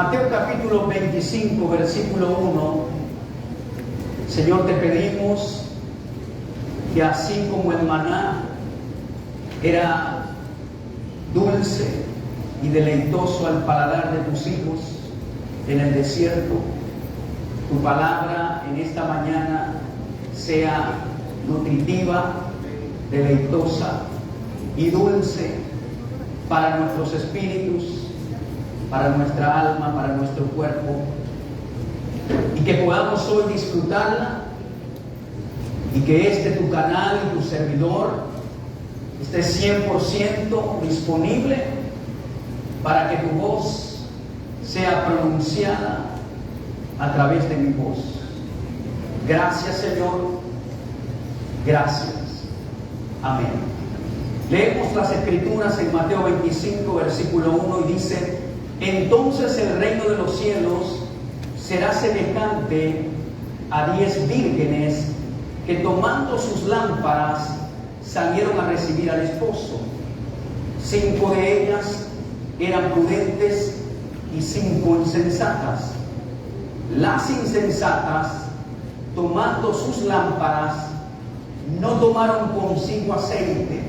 Mateo capítulo 25, versículo 1, Señor, te pedimos que así como el maná era dulce y deleitoso al paladar de tus hijos en el desierto, tu palabra en esta mañana sea nutritiva, deleitosa y dulce para nuestros espíritus, para nuestra alma, para nuestro cuerpo, y que podamos hoy disfrutarla, y que tu canal y tu servidor esté 100% disponible para que tu voz sea pronunciada a través de mi voz. Gracias, Señor. Gracias. Amén. Leemos las Escrituras en Mateo 25, versículo 1, y dice: entonces el reino de los cielos será semejante a 10 vírgenes que, tomando sus lámparas, salieron a recibir al esposo. 5 de ellas eran prudentes y 5 insensatas. Las insensatas, tomando sus lámparas, no tomaron consigo aceite,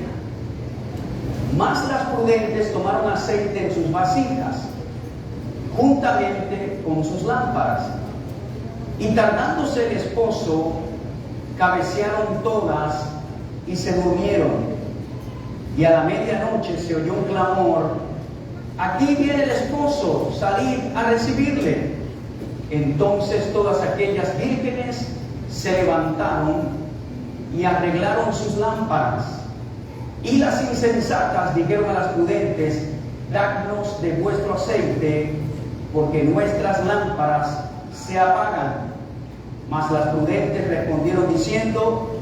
mas las prudentes tomaron aceite en sus vasijas, juntamente con sus lámparas. Y tardándose el esposo, cabecearon todas y se durmieron. Y a la medianoche se oyó un clamor: aquí viene el esposo, salid a recibirle. Entonces todas aquellas vírgenes se levantaron y arreglaron sus lámparas. Y las insensatas dijeron a las prudentes: dadnos de vuestro aceite, porque nuestras lámparas se apagan. Mas las prudentes respondieron diciendo: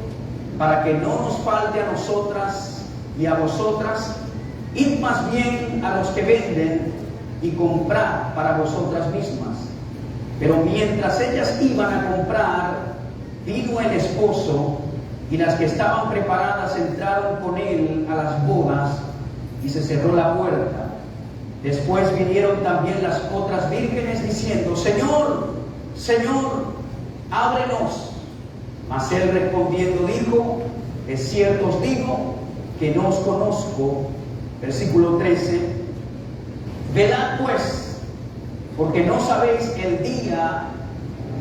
para que no nos falte a nosotras y a vosotras, id más bien a los que venden y comprad para vosotras mismas. Pero mientras ellas iban a comprar, vino el esposo, y las que estaban preparadas entraron con él a las bodas, y se cerró la puerta. Después vinieron también las otras vírgenes diciendo: Señor, Señor, ábrenos. Mas él respondiendo dijo: de cierto os digo que no os conozco. Versículo 13: velad pues, porque no sabéis el día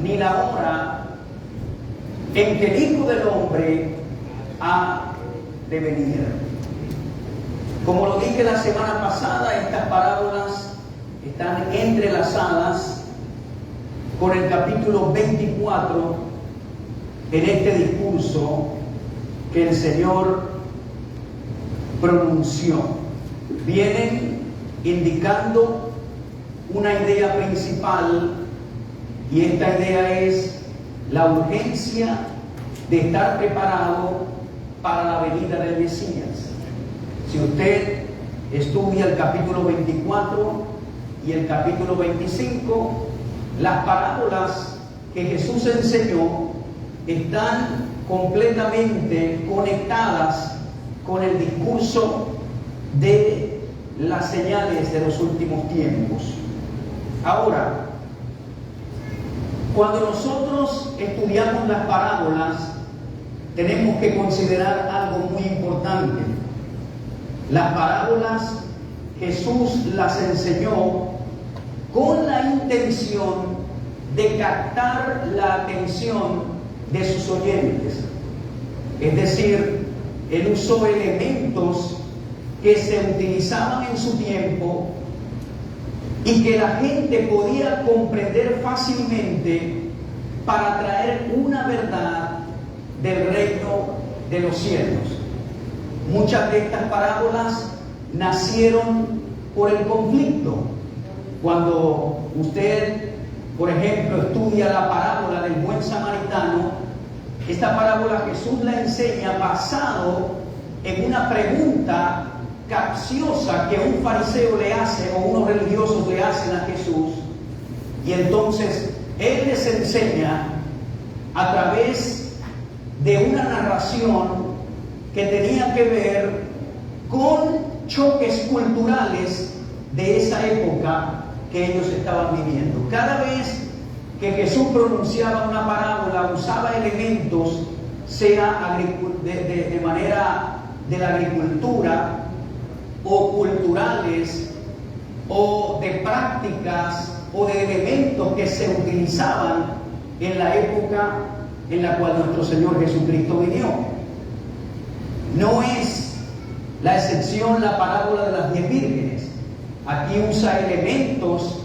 ni la hora en que el Hijo del Hombre ha de venir. Como lo dije la semana pasada, estas parábolas están entrelazadas con el capítulo 24 en este discurso que el Señor pronunció. Vienen indicando una idea principal, y esta idea es la urgencia de estar preparado para la venida del Mesías. Si usted estudia el capítulo 24 y el capítulo 25, las parábolas que Jesús enseñó están completamente conectadas con el discurso de las señales de los últimos tiempos. Ahora, cuando nosotros estudiamos las parábolas, tenemos que considerar algo muy importante. Las parábolas Jesús las enseñó con la intención de captar la atención de sus oyentes. Es decir, él usó elementos que se utilizaban en su tiempo y que la gente podía comprender fácilmente para traer una verdad del reino de los cielos. Muchas de estas parábolas nacieron por el conflicto. Cuando usted, por ejemplo, estudia la parábola del buen samaritano, esta parábola Jesús la enseña basado en una pregunta capciosa que un fariseo le hace o unos religiosos le hacen a Jesús, y entonces él les enseña a través de una narración que tenía que ver con choques culturales de esa época que ellos estaban viviendo. Cada vez que Jesús pronunciaba una parábola, usaba elementos, sea de manera de la agricultura, o culturales, o de prácticas, o de elementos que se utilizaban en la época en la cual nuestro Señor Jesucristo vivió. No es la excepción la parábola de las 10 vírgenes. Aquí usa elementos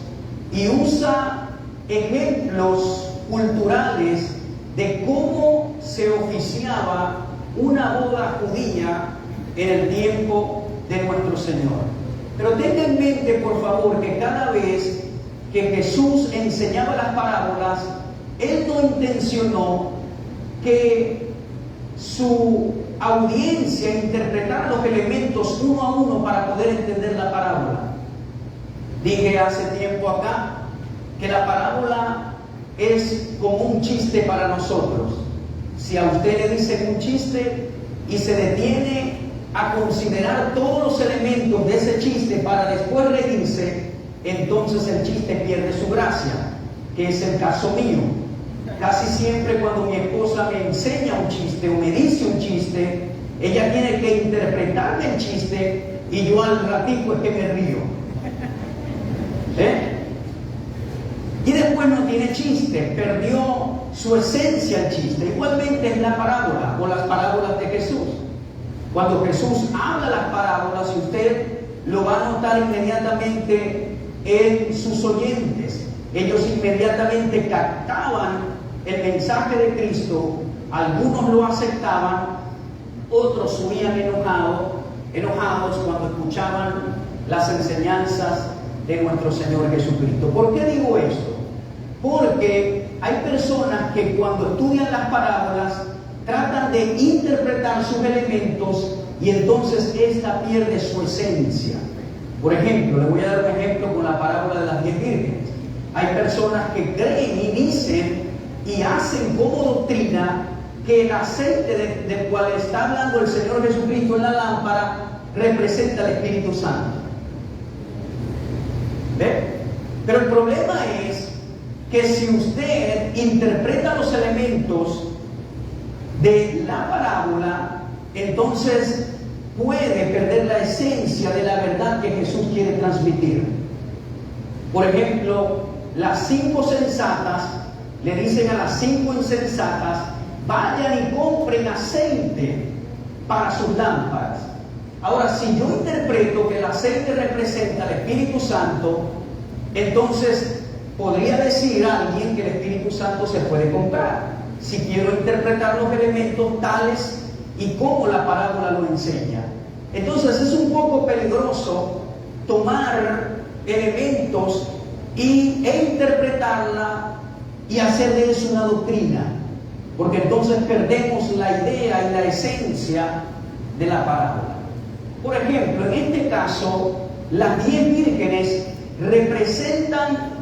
y usa ejemplos culturales de cómo se oficiaba una boda judía en el tiempo de nuestro Señor. Pero tenga en mente, por favor, que cada vez que Jesús enseñaba las parábolas, Él no intencionó que su audiencia interpretara los elementos uno a uno para poder entender la parábola. Dije hace tiempo acá que la parábola es como un chiste para nosotros. Si a usted le dicen un chiste y se detiene a considerar todos los elementos de ese chiste para después reírse, entonces el chiste pierde su gracia, que es el caso mío. Casi siempre cuando mi esposa me enseña un chiste o me dice un chiste, ella tiene que interpretarme el chiste y yo al ratico es que me río. Y después no tiene chiste, perdió su esencia el chiste. Igualmente es la parábola o las parábolas de Jesús. Cuando Jesús habla las parábolas, y usted lo va a notar inmediatamente en sus oyentes. Ellos inmediatamente captaban el mensaje de Cristo, algunos lo aceptaban, otros huían enojados cuando escuchaban las enseñanzas de nuestro Señor Jesucristo. ¿Por qué digo esto? Porque hay personas que cuando estudian las parábolas tratan de interpretar sus elementos y entonces esta pierde su esencia. Por ejemplo, le voy a dar un ejemplo con la parábola de las 10 vírgenes. Hay personas que creen y dicen y hacen como doctrina que el aceite del cual está hablando el Señor Jesucristo en la lámpara representa el Espíritu Santo. ¿Ve? Pero el problema es que si usted interpreta los elementos de la parábola, entonces puede perder la esencia de la verdad que Jesús quiere transmitir. Por ejemplo, las 5 sensatas le dicen a las 5 insensatas: vayan y compren aceite para sus lámparas. Ahora, si yo interpreto que el aceite representa el Espíritu Santo, entonces podría decir a alguien que el Espíritu Santo se puede comprar, si quiero interpretar los elementos tales y como la parábola lo enseña. Entonces es un poco peligroso tomar elementos e interpretarla y hacer de eso una doctrina, porque entonces perdemos la idea y la esencia de la parábola. Por ejemplo, en este caso, las 10 vírgenes representan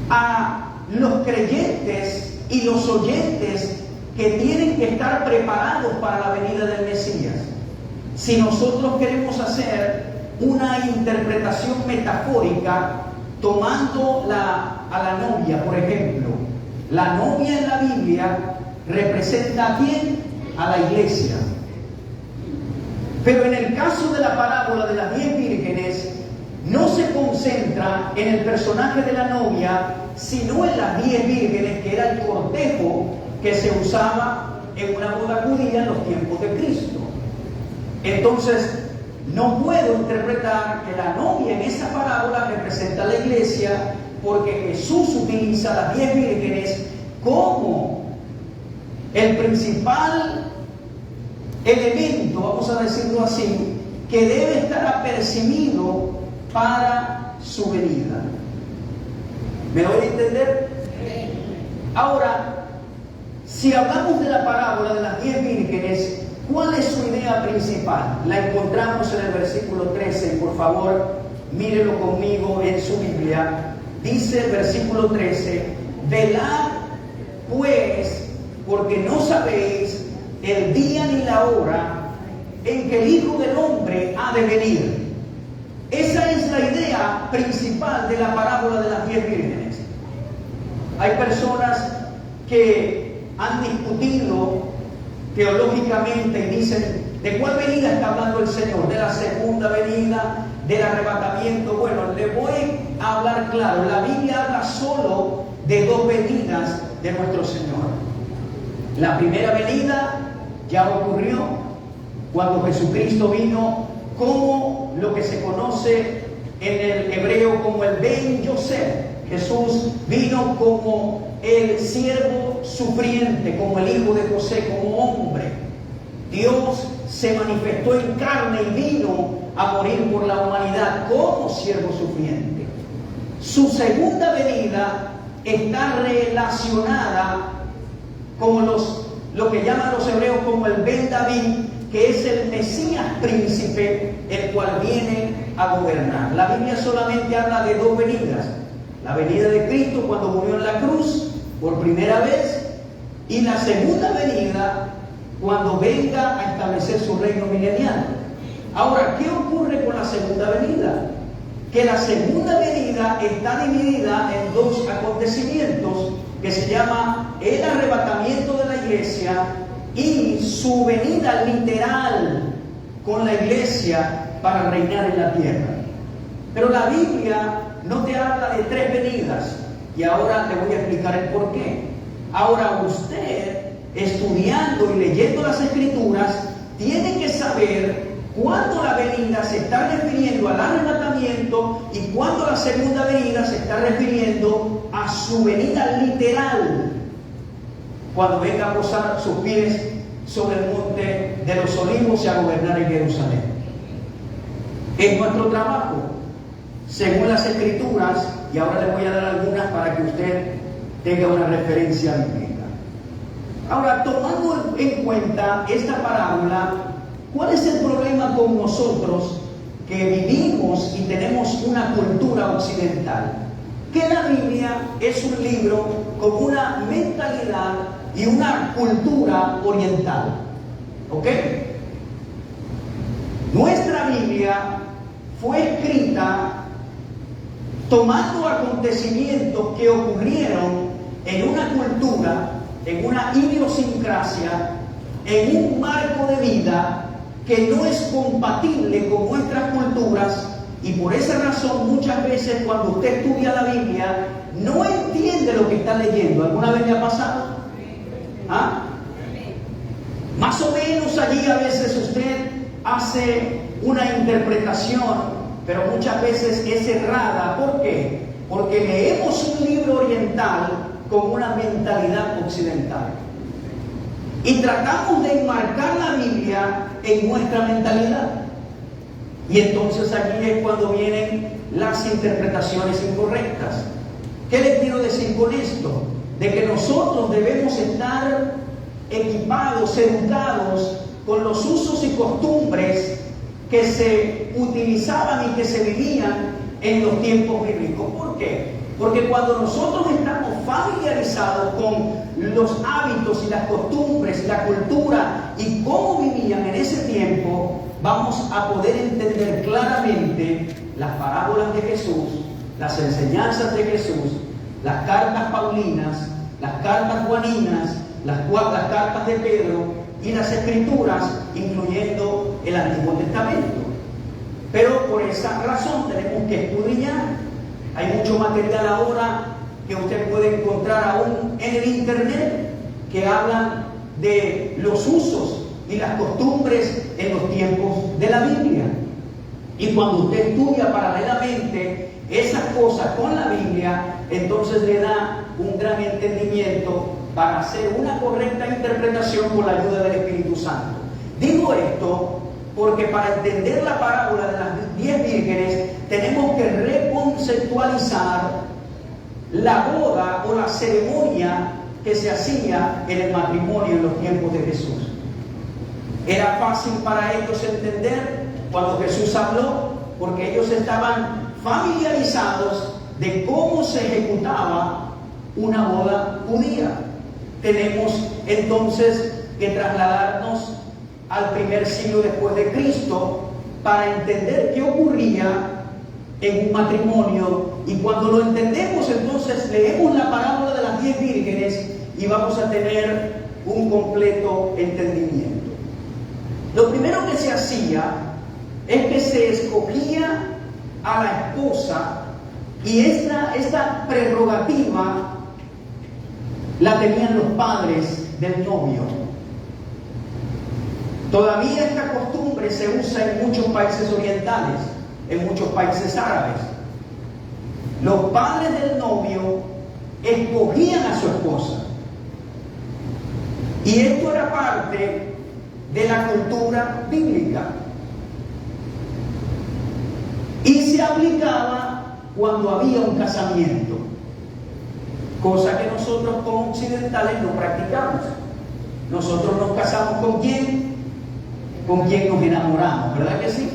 a los creyentes y los oyentes que tienen que estar preparados para la venida del Mesías. Si nosotros queremos hacer una interpretación metafórica, tomando a la novia, por ejemplo, la novia en la Biblia representa ¿a quién? A la iglesia. Pero en el caso de la parábola de las 10 vírgenes, no se concentra en el personaje de la novia, sino en las 10 vírgenes, que era el cortejo que se usaba en una boda judía en los tiempos de Cristo. Entonces, no puedo interpretar que la novia en esa parábola representa a la iglesia, porque Jesús utiliza las 10 vírgenes como el principal elemento, vamos a decirlo así, que debe estar apercibido para su venida. ¿Me doy a entender? Ahora, si hablamos de la parábola de las 10 vírgenes, ¿cuál es su idea principal? La encontramos en el versículo 13. Por favor, mírelo conmigo en su Biblia. Dice el versículo 13: velad pues, porque no sabéis el día ni la hora en que el Hijo del Hombre ha de venir. Esa es la idea principal de la parábola de las 10 vírgenes. Hay personas que han discutido teológicamente y dicen, ¿de cuál venida está hablando el Señor? ¿De la segunda venida? ¿Del arrebatamiento? Bueno, le voy a hablar claro. La Biblia habla solo de 2 venidas de nuestro Señor. La primera venida ya ocurrió cuando Jesucristo vino como lo que se conoce en el hebreo como el Ben Yosef. Jesús vino como el siervo sufriente, como el hijo de José, como hombre. Dios se manifestó en carne y vino a morir por la humanidad como siervo sufriente. Su segunda venida está relacionada como lo que llaman los hebreos como el Ben David, que es el Mesías príncipe, el cual viene a gobernar. La Biblia solamente habla de 2 venidas: la venida de Cristo cuando murió en la cruz por primera vez, y la segunda venida cuando venga a establecer su reino milenial. Ahora, ¿qué ocurre con la segunda venida? Que la segunda venida está dividida en 2 acontecimientos que se llama el arrebatamiento de la iglesia y su venida literal con la iglesia para reinar en la tierra. Pero la Biblia no te habla de 3 venidas, y ahora te voy a explicar el por qué. Ahora usted, estudiando y leyendo las Escrituras, tiene que saber cuándo la venida se está refiriendo al arrebatamiento y cuándo la segunda venida se está refiriendo a su venida literal, cuando venga a posar sus pies sobre el monte de los olivos y a gobernar en Jerusalén. Es nuestro trabajo, según las Escrituras, y ahora le voy a dar algunas para que usted tenga una referencia bíblica. Ahora, tomando en cuenta esta parábola, ¿cuál es el problema con nosotros que vivimos y tenemos una cultura occidental? Que la Biblia es un libro con una mentalidad y una cultura oriental. ¿Ok? Nuestra Biblia fue escrita tomando acontecimientos que ocurrieron en una cultura, en una idiosincrasia, en un marco de vida que no es compatible con nuestras culturas, y por esa razón muchas veces cuando usted estudia la Biblia no entiende lo que está leyendo. ¿Alguna vez le ha pasado? ¿Ah? Más o menos allí a veces usted hace una interpretación, pero muchas veces es errada. ¿Por qué? Porque leemos un libro oriental con una mentalidad occidental y tratamos de enmarcar la Biblia en nuestra mentalidad, y entonces aquí es cuando vienen las interpretaciones incorrectas. ¿Qué les quiero decir con esto? De que nosotros debemos estar equipados, educados con los usos y costumbres que se utilizaban y que se vivían en los tiempos bíblicos. ¿Por qué? Porque cuando nosotros estamos familiarizados con los hábitos y las costumbres y la cultura y cómo vivían en ese tiempo, vamos a poder entender claramente las parábolas de Jesús, las enseñanzas de Jesús, las cartas paulinas, las cartas juaninas, las cartas de Pedro y las Escrituras, incluyendo el Antiguo Testamento. Pero por esa razón tenemos que escudriñar. Hay mucho material ahora que usted puede encontrar aún en el internet que hablan de los usos y las costumbres en los tiempos de la Biblia. Y cuando usted estudia paralelamente esas cosas con la Biblia, entonces le da un gran entendimiento para hacer una correcta interpretación con la ayuda del Espíritu Santo. Digo esto porque para entender la parábola de las 10 vírgenes tenemos que reconceptualizar la boda o la ceremonia que se hacía en el matrimonio en los tiempos de Jesús. Era fácil para ellos entender cuando Jesús habló, porque ellos estaban familiarizados de cómo se ejecutaba una boda judía. Tenemos entonces que trasladarnos al primer siglo después de Cristo para entender qué ocurría en un matrimonio, y cuando lo entendemos, entonces leemos la parábola de las 10 vírgenes y vamos a tener un completo entendimiento. Lo primero que se hacía es que se escogía a la esposa, y esta prerrogativa la tenían los padres del novio. Todavía esta costumbre se usa en muchos países orientales, en muchos países árabes. Los padres del novio escogían a su esposa. Y esto era parte de la cultura bíblica. Y se aplicaba cuando había un casamiento, cosa que nosotros como occidentales no practicamos. Nosotros nos casamos ¿con quién? Con quien nos enamoramos, ¿verdad que sí?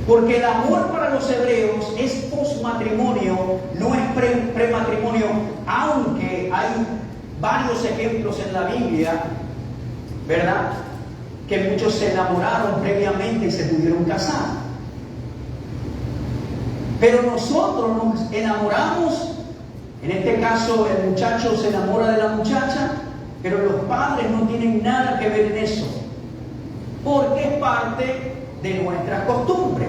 Porque el amor para los hebreos es posmatrimonio, no es prematrimonio, aunque hay varios ejemplos en la Biblia, ¿verdad?, que muchos se enamoraron previamente y se pudieron casar. Pero nosotros nos enamoramos, en este caso el muchacho se enamora de la muchacha, pero los padres no tienen nada que ver en eso, porque es parte de nuestras costumbres.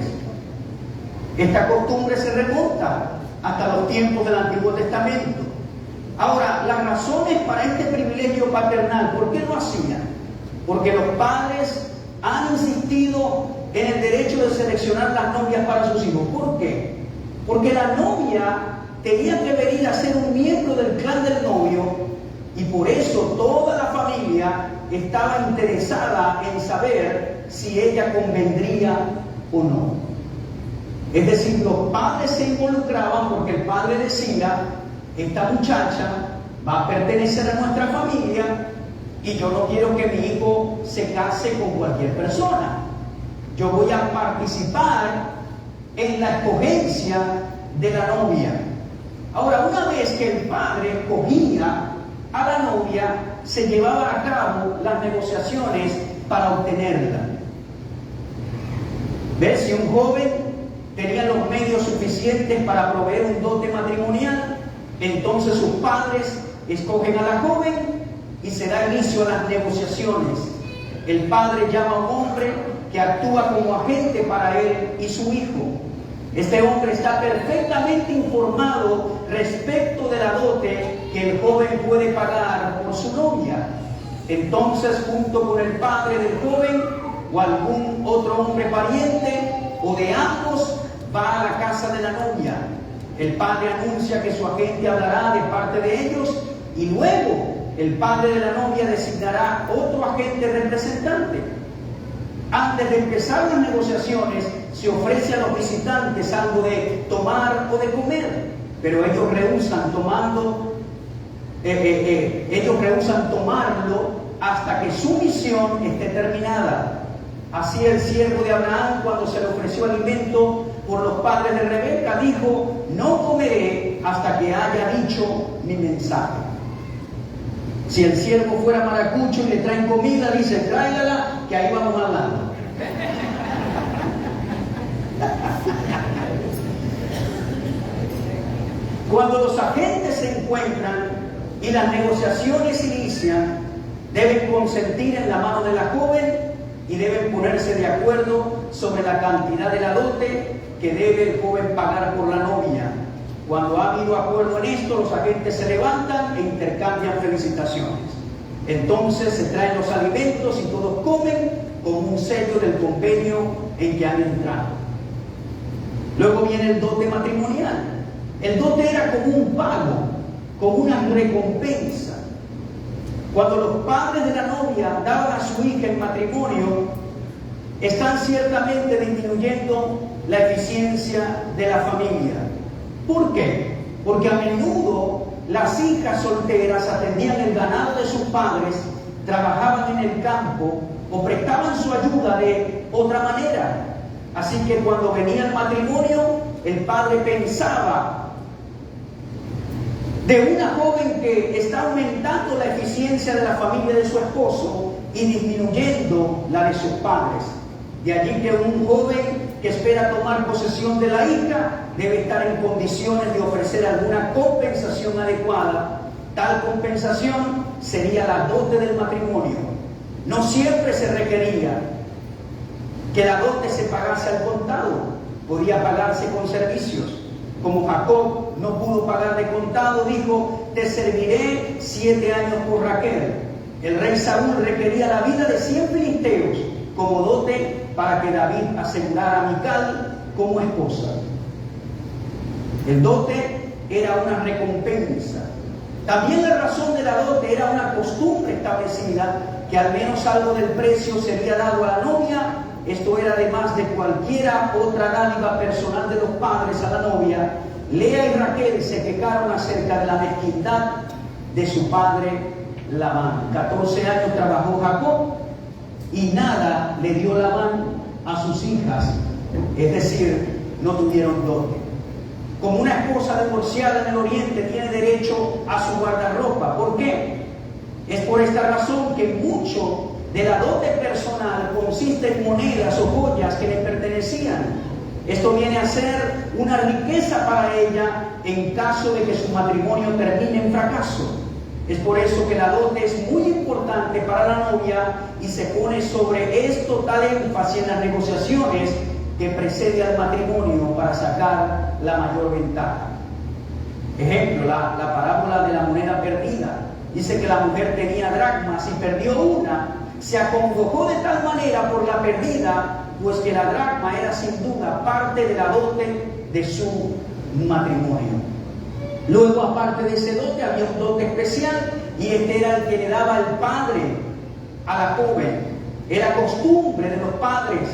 Esta costumbre se remonta hasta los tiempos del Antiguo Testamento. Ahora, las razones para este privilegio paternal, ¿por qué lo hacían? Porque los padres han insistido en el derecho de seleccionar las novias para sus hijos. ¿Por qué? Porque la novia tenía que venir a ser un miembro del clan del novio, y por eso toda la familia estaba interesada en saber si ella convendría o no. Es decir, los padres se involucraban porque el padre decía: esta muchacha va a pertenecer a nuestra familia y yo no quiero que mi hijo se case con cualquier persona. Yo voy a participar en la escogencia de la novia. Ahora, una vez que el padre escogía a la novia, se llevaban a cabo las negociaciones para obtenerla. ¿Ves? Si un joven tenía los medios suficientes para proveer un dote matrimonial, entonces sus padres escogen a la joven y se da inicio a las negociaciones. El padre llama a un hombre que actúa como agente para él y su hijo. Este hombre está perfectamente informado respecto de la dote que el joven puede pagar por su novia. Entonces, junto con el padre del joven o algún otro hombre pariente o de ambos, va a la casa de la novia. El padre anuncia que su agente hablará de parte de ellos, y luego el padre de la novia designará otro agente representante. Antes de empezar las negociaciones, se ofrece a los visitantes algo de tomar o de comer, pero ellos rehúsan tomarlo hasta que su misión esté terminada. Así el siervo de Abraham, cuando se le ofreció alimento por los padres de Rebeca, dijo: no comeré hasta que haya dicho mi mensaje. Si el siervo fuera maracucho y le traen comida, dice: tráigala, que ahí vamos hablando. Cuando los agentes se encuentran y las negociaciones inician, deben consentir en la mano de la joven y deben ponerse de acuerdo sobre la cantidad de la dote que debe el joven pagar por la novia. Cuando ha habido acuerdo en esto, los agentes se levantan e intercambian felicitaciones. Entonces se traen los alimentos y todos comen con un sello del convenio en que han entrado. Luego viene el dote matrimonial. El dote era como un pago, como una recompensa. Cuando los padres de la novia daban a su hija en matrimonio, están ciertamente disminuyendo la eficiencia de la familia. ¿Por qué? Porque a menudo las hijas solteras atendían el ganado de sus padres, trabajaban en el campo o prestaban su ayuda de otra manera. Así que cuando venía el matrimonio, el padre pensaba: de una joven que está aumentando la eficiencia de la familia de su esposo y disminuyendo la de sus padres. De allí que un joven que espera tomar posesión de la hija debe estar en condiciones de ofrecer alguna compensación adecuada. Tal compensación sería la dote del matrimonio. No siempre se requería que la dote se pagase al contado, podía pagarse con servicios. Como Jacob no pudo pagar de contado, dijo: te serviré 7 años por Raquel. El rey Saúl requería la vida de 100 filisteos como dote para que David asegurara a Mical como esposa. El dote era una recompensa. También la razón de la dote era una costumbre establecida, que al menos algo del precio sería dado a la novia. Esto era además de cualquiera otra dádiva personal de los padres a la novia. Lea y Raquel se quejaron acerca de la mezquindad de su padre Labán. 14 años trabajó Jacob y nada le dio Labán a sus hijas, es decir, no tuvieron dote. Como una esposa divorciada en el oriente tiene derecho a su guardarropa. ¿Por qué? Es por esta razón que mucho de la dote personal consiste en monedas o joyas que le pertenecían. Esto viene a ser una riqueza para ella en caso de que su matrimonio termine en fracaso. Es por eso que la dote es muy importante para la novia y se pone sobre esto tal énfasis en las negociaciones que precede al matrimonio para sacar la mayor ventaja. Ejemplo, la parábola de la moneda perdida. Dice que la mujer tenía dracmas y perdió una. Se acongojó de tal manera por la perdida, pues que la dracma era sin duda parte de la dote de su matrimonio. Luego, aparte de ese dote, había un dote especial, y este era el que le daba el padre a la joven. Era costumbre de los padres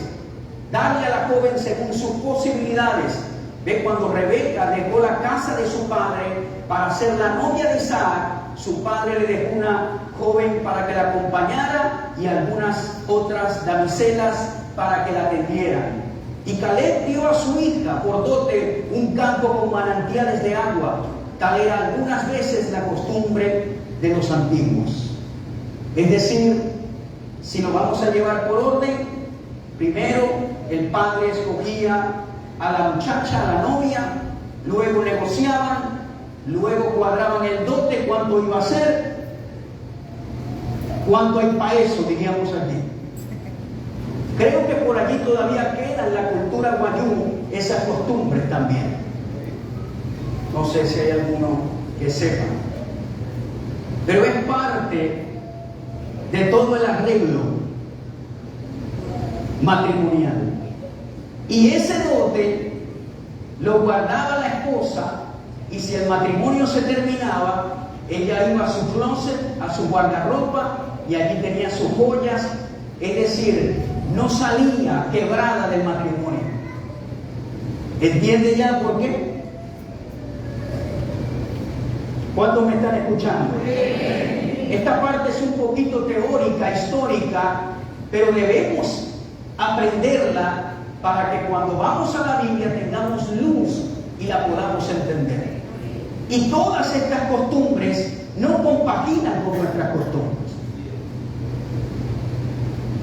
darle a la joven según sus posibilidades. Ve, cuando Rebeca dejó la casa de su padre para ser la novia de Isaac, su padre le dejó una joven para que la acompañara y algunas otras damiselas para que la atendieran. Y Caleb dio a su hija por dote un campo con manantiales de agua. Tal era algunas veces la costumbre de los antiguos. Es decir, si lo vamos a llevar por orden, primero el padre escogía a la muchacha, a la novia, luego negociaban, luego cuadraban el dote, cuánto iba a ser, cuánto hay para eso, diríamos aquí. Creo que por allí todavía queda en la cultura guayú esas costumbres también. No sé si hay alguno que sepa. Pero es parte de todo el arreglo matrimonial. Y ese dote lo guardaba la esposa, y si el matrimonio se terminaba, ella iba a su closet, a su guardarropa, y allí tenía sus joyas. Es decir, no salía quebrada del matrimonio. ¿Entiende ya por qué? ¿Cuántos me están escuchando? Esta parte es un poquito teórica, histórica, pero debemos aprenderla para que cuando vamos a la Biblia tengamos luz y la podamos entender. Y todas estas costumbres no compaginan con nuestras costumbres.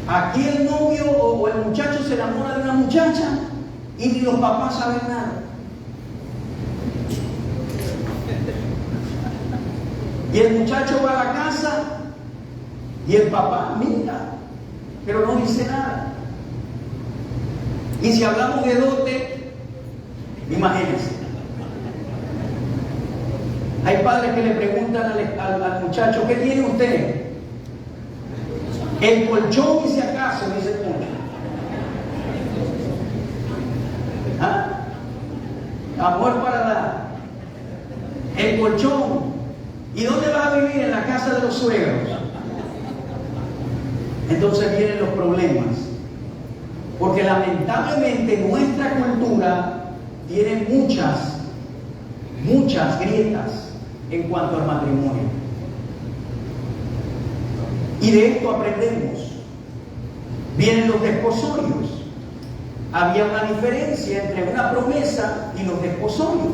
Aquí el novio o el muchacho se enamora de una muchacha y ni los papás saben nada. Y el muchacho va a la casa y el papá mira, pero no dice nada. Y si hablamos de dote, imagínense. Hay padres que le preguntan al muchacho: ¿qué tiene usted? El colchón, y si acaso, dice el muchacho. ¿Ah? Amor para dar. El colchón. ¿Y dónde vas a vivir? En la casa de los suegros. Entonces vienen los problemas. Porque lamentablemente nuestra cultura tiene muchas grietas en cuanto al matrimonio. Y de esto aprendemos. Vienen los desposorios. Había una diferencia entre una promesa y los desposorios.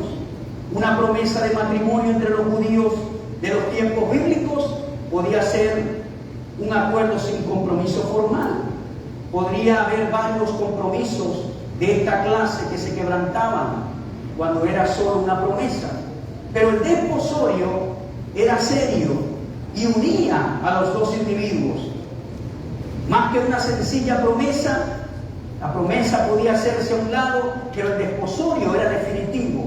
Una promesa de matrimonio entre los judíos de los tiempos bíblicos podía ser un acuerdo sin compromiso formal. Podría haber varios compromisos de esta clase que se quebrantaban cuando era solo una promesa. Pero el desposorio era serio y unía a los dos individuos. Más que una sencilla promesa, la promesa podía hacerse a un lado, pero el desposorio era definitivo.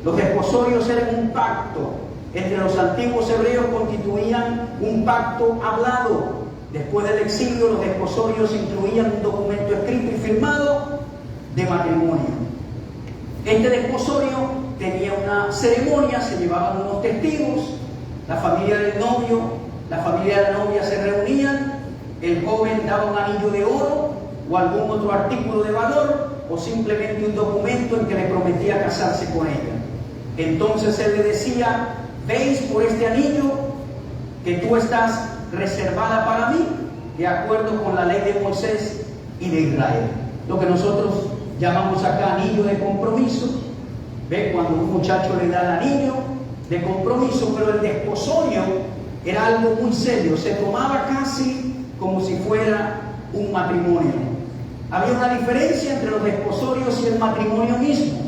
Los desposorios eran un pacto. Entre los antiguos hebreos constituían un pacto hablado. Después del exilio, los desposorios incluían un documento escrito y firmado de matrimonio. Este desposorio tenía una ceremonia, se llevaban unos testigos, la familia del novio, la familia de la novia se reunían, el joven daba un anillo de oro o algún otro artículo de valor, o simplemente un documento en que le prometía casarse con ella. Entonces él le decía: ¿veis por este anillo que tú estás reservada para mí, de acuerdo con la ley de Moisés y de Israel? Lo que nosotros llamamos acá anillo de compromiso. ¿Ve? Cuando un muchacho le da el anillo de compromiso, pero el desposorio era algo muy serio, se tomaba casi como si fuera un matrimonio. Había una diferencia entre los desposorios y el matrimonio mismo.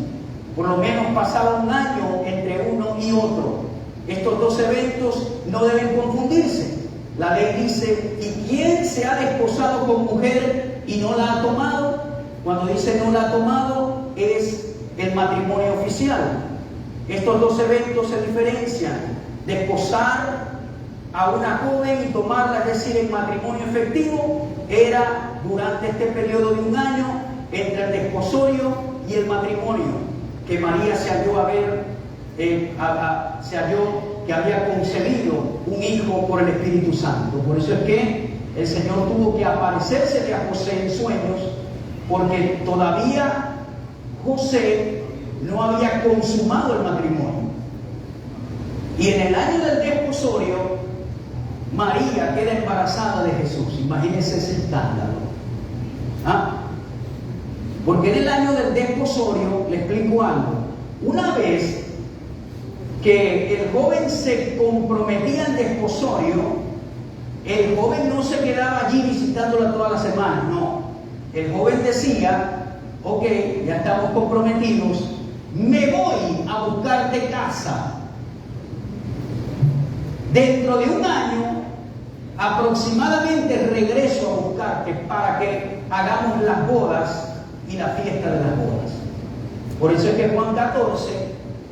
Por lo menos pasaba un año entre uno y otro. Estos dos eventos no deben confundirse. La ley dice: ¿y quién se ha desposado con mujer y no la ha tomado? Cuando dice no la ha tomado, es el matrimonio oficial. Estos dos eventos se diferencian. Desposar a una joven y tomarla, es decir, el matrimonio efectivo, era durante este periodo de un año entre el desposorio y el matrimonio, que María se halló que había concebido un hijo por el Espíritu Santo. Por eso es que el Señor tuvo que aparecerse a José en sueños, porque todavía José no había consumado el matrimonio. Y en el año del desposorio, María queda embarazada de Jesús. Imagínense ese escándalo. Porque en el año del desposorio, le explico algo. Una vez que el joven se comprometía en desposorio, el joven no se quedaba allí visitándola toda la semana. No. El joven decía: ok, ya estamos comprometidos, me voy a buscarte casa. Dentro de un año aproximadamente regreso a buscarte para que hagamos las bodas y la fiesta de las bodas. Por eso es que Juan 14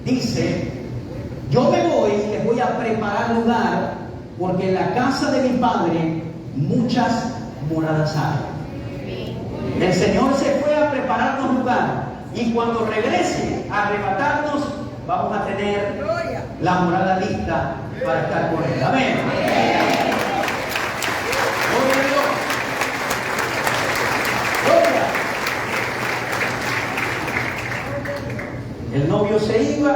dice: yo me voy y les voy a preparar lugar, porque en la casa de mi Padre muchas moradas hay. El Señor se fue a prepararnos lugar, y cuando regrese a arrebatarnos, vamos a tener la morada lista para estar con Él. Amén. Gloria a Dios. Gloria. El novio se iba,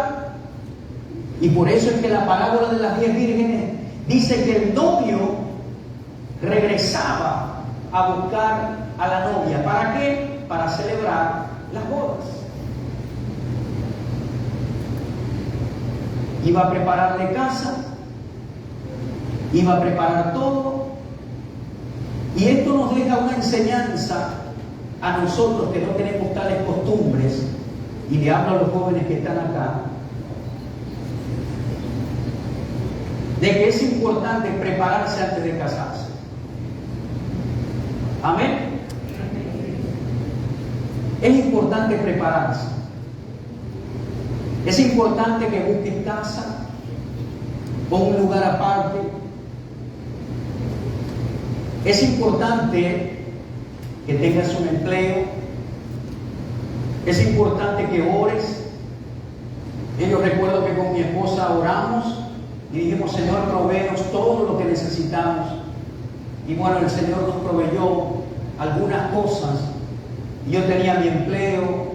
y por eso es que la parábola de las 10 vírgenes dice que el novio regresaba a buscar a la novia. ¿Para qué? Para celebrar las bodas. Iba a prepararle casa, iba a preparar todo. Y esto nos deja una enseñanza a nosotros que no tenemos tales costumbres, y le hablo a los jóvenes que están acá, de que es importante prepararse antes de casarse. Amén. Es importante prepararse. Es importante que busques casa o un lugar aparte. Es importante que tengas un empleo. Es importante que ores. Yo recuerdo que con mi esposa oramos y dijimos: Señor, provéenos todo lo que necesitamos. Y bueno, el Señor nos proveyó algunas cosas. Yo tenía mi empleo.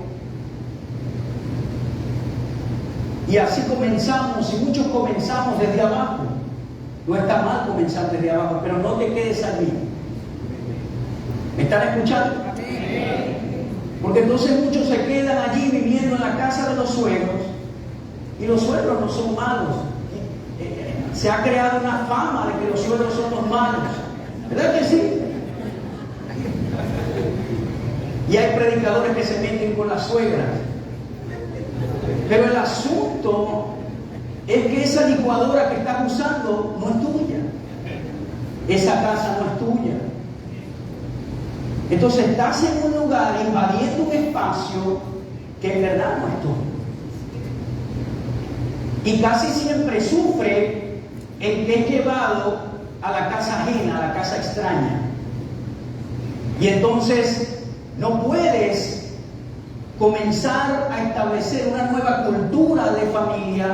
Y así comenzamos, y muchos comenzamos desde abajo. No está mal comenzar desde abajo, pero no te quedes allí. ¿Me están escuchando? Porque entonces muchos se quedan allí viviendo en la casa de los suegros, y los suegros no son malos. Se ha creado una fama de que los suegros son los malos. ¿Verdad que sí? Y hay predicadores que se meten con las suegras. Pero el asunto es que esa licuadora que estás usando no es tuya. Esa casa no es tuya. Entonces estás en un lugar invadiendo un espacio que en verdad no es tuyo. Y casi siempre sufre el que es llevado a la casa ajena, a la casa extraña. Y entonces no puedes comenzar a establecer una nueva cultura de familia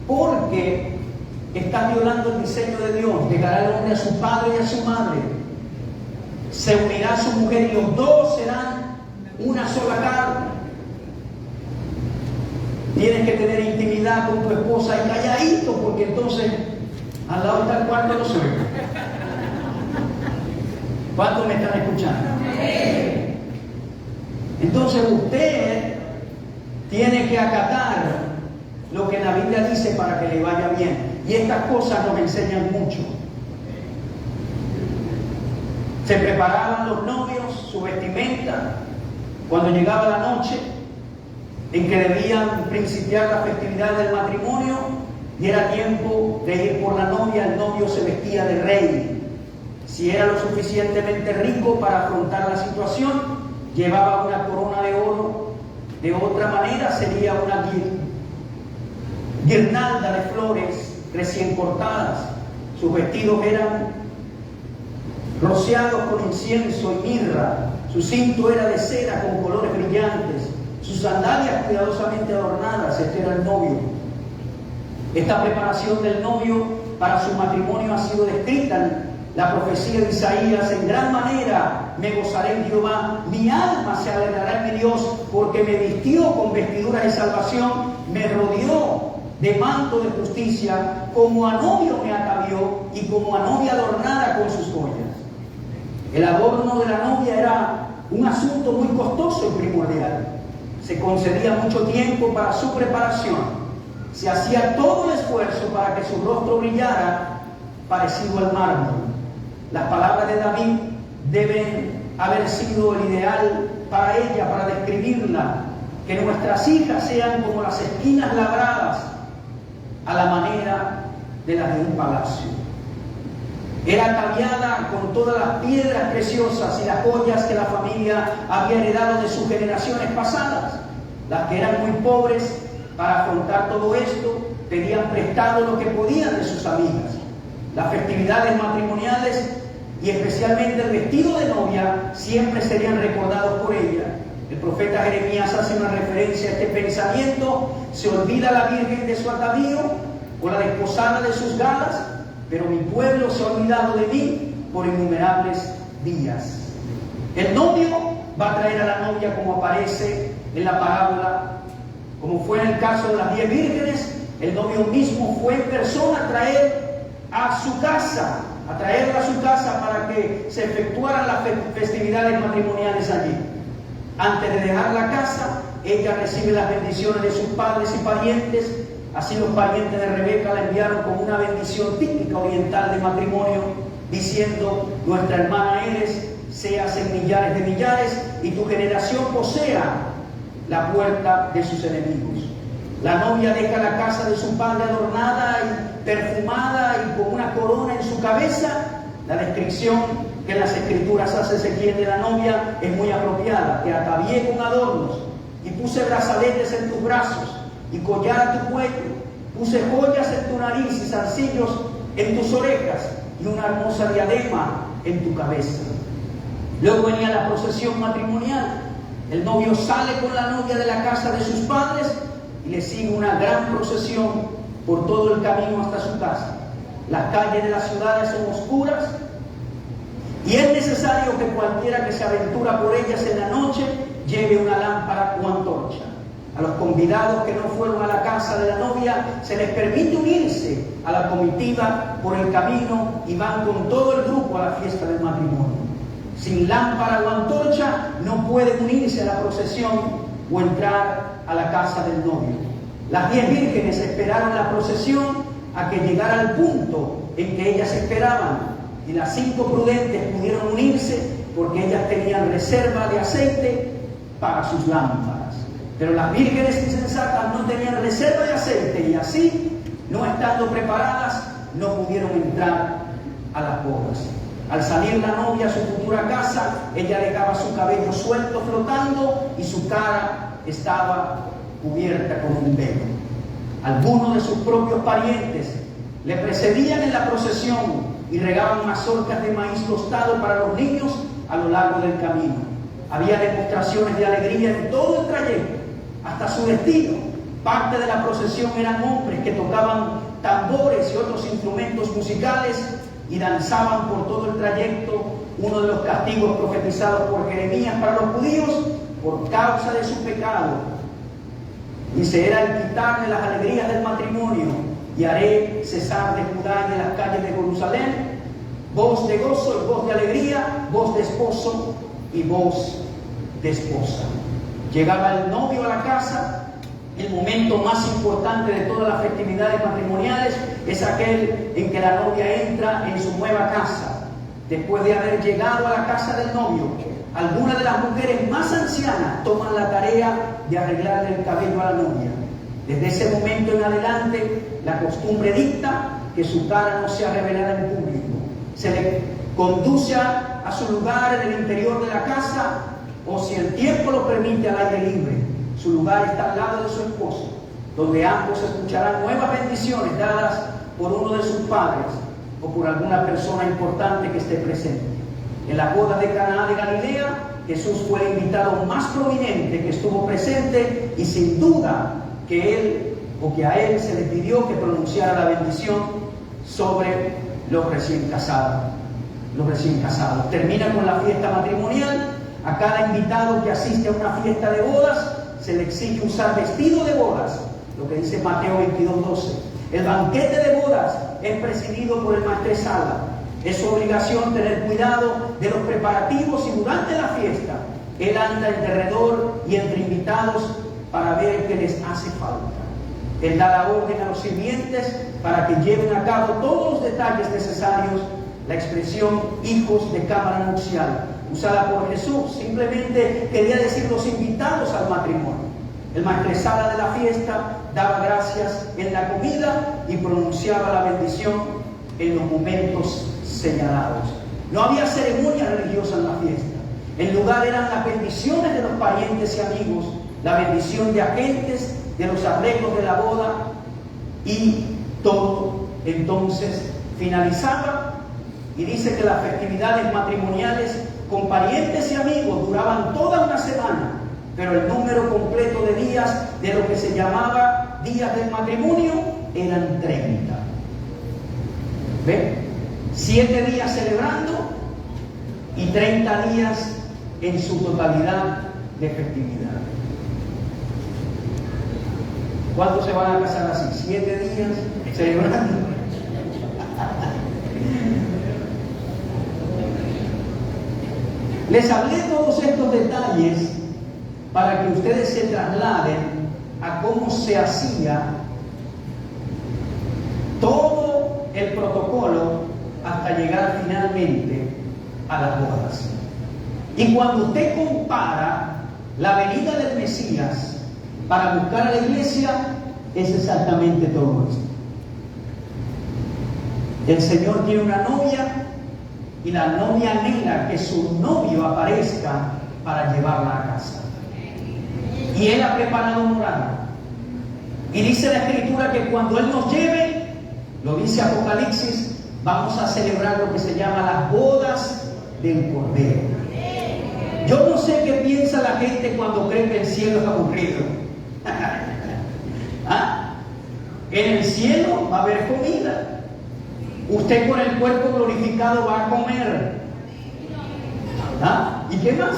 porque estás violando el diseño de Dios. Dejará el hombre a su padre y a su madre, se unirá a su mujer y los dos serán una sola carne. Tienes que tener intimidad con tu esposa y calladito, porque entonces al lado está el cuarto de los suegros. ¿Cuántos me están escuchando? Entonces usted tiene que acatar lo que la Biblia dice para que le vaya bien. Y estas cosas nos enseñan mucho. Se preparaban los novios, su vestimenta, cuando llegaba la noche en que debían principiar la festividad del matrimonio y era tiempo de ir por la novia. El novio se vestía de rey. Si era lo suficientemente rico para afrontar la situación, llevaba una corona de oro. De otra manera sería una guirnalda de flores recién cortadas. Sus vestidos eran rociados con incienso y mirra. Su cinto era de seda con colores brillantes. Sus sandalias cuidadosamente adornadas. Este era el novio. Esta preparación del novio para su matrimonio ha sido descrita en la profecía de Isaías: en gran manera me gozaré en Jehová, mi alma se alegrará en mi Dios, porque me vistió con vestiduras de salvación, me rodeó de manto de justicia, como a novio me atavió y como a novia adornada con sus joyas. El adorno de la novia era un asunto muy costoso y primordial. Se concedía mucho tiempo para su preparación. Se hacía todo el esfuerzo para que su rostro brillara parecido al mármol. Las palabras de David deben haber sido el ideal para ella, para describirla. Que nuestras hijas sean como las esquinas labradas a la manera de las de un palacio. Era ataviada con todas las piedras preciosas y las joyas que la familia había heredado de sus generaciones pasadas. Las que eran muy pobres, para afrontar todo esto, pedían prestado lo que podían de sus amigas. Las festividades matrimoniales y especialmente el vestido de novia siempre serían recordados por ella. El profeta Jeremías hace una referencia a este pensamiento: se olvida la virgen de su atavío o la desposada de sus galas, pero mi pueblo se ha olvidado de mí por innumerables días. El novio va a traer a la novia, como aparece en la parábola. Como fue en el caso de las 10 vírgenes, el novio mismo fue en persona a traerla a su casa para que se efectuaran las festividades matrimoniales allí. Antes de dejar la casa, ella recibe las bendiciones de sus padres y parientes. Así los parientes de Rebeca la enviaron con una bendición típica oriental de matrimonio, diciendo: nuestra hermana eres, seas en millares de millares, y tu generación posea la puerta de sus enemigos. La novia deja la casa de su padre adornada y perfumada y con una corona en su cabeza. La descripción que en las escrituras hace Ezequiel de la novia es muy apropiada: te atavié con adornos y puse brazaletes en tus brazos y collar a tu cuello, puse joyas en tu nariz y zarcillos en tus orejas y una hermosa diadema en tu cabeza. Luego venía la procesión matrimonial. El novio sale con la novia de la casa de sus padres y le sigue una gran procesión por todo el camino hasta su casa. Las calles de las ciudades son oscuras y es necesario que cualquiera que se aventura por ellas en la noche lleve una lámpara o antorcha. A los convidados que no fueron a la casa de la novia se les permite unirse a la comitiva por el camino y van con todo el grupo a la fiesta del matrimonio. Sin lámpara o antorcha no pueden unirse a la procesión o entrar a la casa del novio. Las 10 vírgenes esperaron la procesión a que llegara al punto en que ellas esperaban, y las 5 prudentes pudieron unirse porque ellas tenían reserva de aceite para sus lámparas. Pero las vírgenes insensatas no tenían reserva de aceite y así, no estando preparadas, no pudieron entrar a las bodas. Al salir la novia a su futura casa, ella dejaba su cabello suelto flotando y su cara estaba cubierta con un velo. Algunos de sus propios parientes le precedían en la procesión y regaban mazorcas de maíz tostado para los niños a lo largo del camino. Había demostraciones de alegría en todo el trayecto, hasta su destino. Parte de la procesión eran hombres que tocaban tambores y otros instrumentos musicales y danzaban por todo el trayecto, uno de los castigos profetizados por Jeremías para los judíos por causa de su pecado. Dice, era el quitarle las alegrías del matrimonio, y haré cesar de Judá y de las calles de Jerusalén voz de gozo y voz de alegría, voz de esposo y voz de esposa. Llegaba el novio a la casa. El momento más importante de todas las festividades matrimoniales es aquel en que la novia entra en su nueva casa. Después de haber llegado a la casa del novio, algunas de las mujeres más ancianas toman la tarea de arreglarle el cabello a la novia. Desde ese momento en adelante, la costumbre dicta que su cara no sea revelada en público. Se le conduce a su lugar en el interior de la casa, o si el tiempo lo permite, al aire libre. Su lugar está al lado de su esposo, donde ambos escucharán nuevas bendiciones dadas por uno de sus padres o por alguna persona importante que esté presente. En la boda de Caná de Galilea, Jesús fue el invitado más prominente que estuvo presente, y sin duda que a él se le pidió que pronunciara la bendición sobre los recién casados. Termina con la fiesta matrimonial. A cada invitado que asiste a una fiesta de bodas se le exige usar vestido de bodas, lo que dice Mateo 22:12. El banquete de bodas es presidido por el maestresala. Es su obligación tener cuidado de los preparativos, y durante la fiesta él anda en derredor y entre invitados para ver qué les hace falta. Él da la orden a los sirvientes para que lleven a cabo todos los detalles necesarios. La expresión hijos de cámara nupcial, usada por Jesús, simplemente quería decir los invitados al matrimonio. El maestresala de la fiesta daba gracias en la comida y pronunciaba la bendición en los momentos señalados. No había ceremonia religiosa en la fiesta. El lugar eran las bendiciones de los parientes y amigos, la bendición de agentes, de los arreglos de la boda, y todo entonces finalizaba. Y dice que las festividades matrimoniales con parientes y amigos duraban toda una semana, pero el número completo de días de lo que se llamaba días del matrimonio eran 30. ¿Ven? 7 días celebrando y 30 días en su totalidad de festividad. ¿Cuántos se van a casar así? 7 días celebrando. Les hablé todos estos detalles para que ustedes se trasladen a cómo se hacía todo el protocolo hasta llegar finalmente a las bodas. Y cuando usted compara la venida del Mesías para buscar a la iglesia, es exactamente todo esto. El Señor tiene una novia, y la novia anhela que su novio aparezca para llevarla a casa. Y Él ha preparado morada. Y dice la Escritura que cuando Él nos lleve, lo dice Apocalipsis, vamos a celebrar lo que se llama las bodas del Cordero. Yo no sé qué piensa la gente cuando cree que el cielo es aburrido. ¿Ah? En el cielo va a haber comida. Usted con el cuerpo glorificado va a comer. ¿Ah? ¿Y qué más?